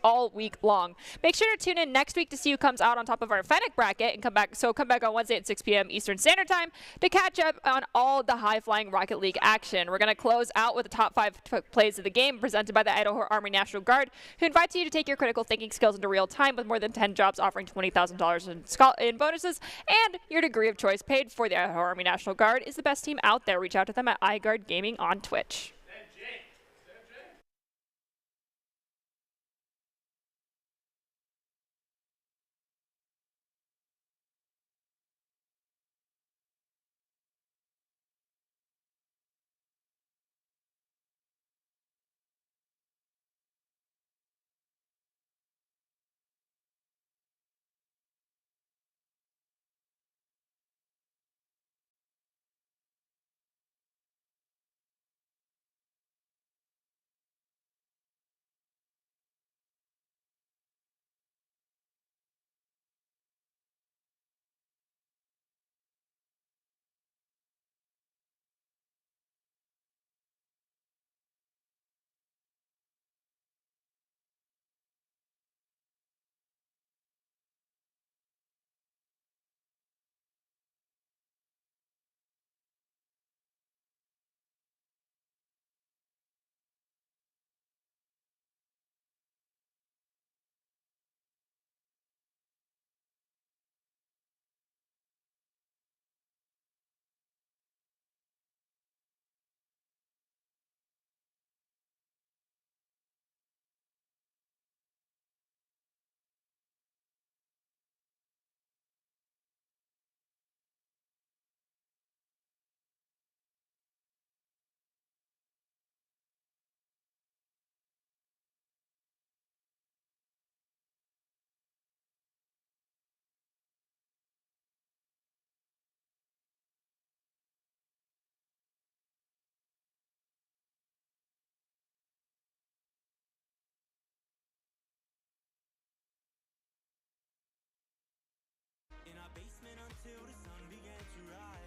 all week long. Make sure to tune in next week to see who comes out on top of our Fennec bracket, and come back on Wednesday at 6 p.m. Eastern Standard Time to catch up on all the high-flying Rocket League action. We're going to close out with the top 5 plays of the game presented by the Idaho Army National Guard, who invites you to take your critical thinking skills into real time with more than 10 jobs offering $20,000 in bonuses, and your degree of choice paid for. The Idaho Army National Guard is the best team out there. Reach out to them at iGuard Gaming on Twitch. In our basement until the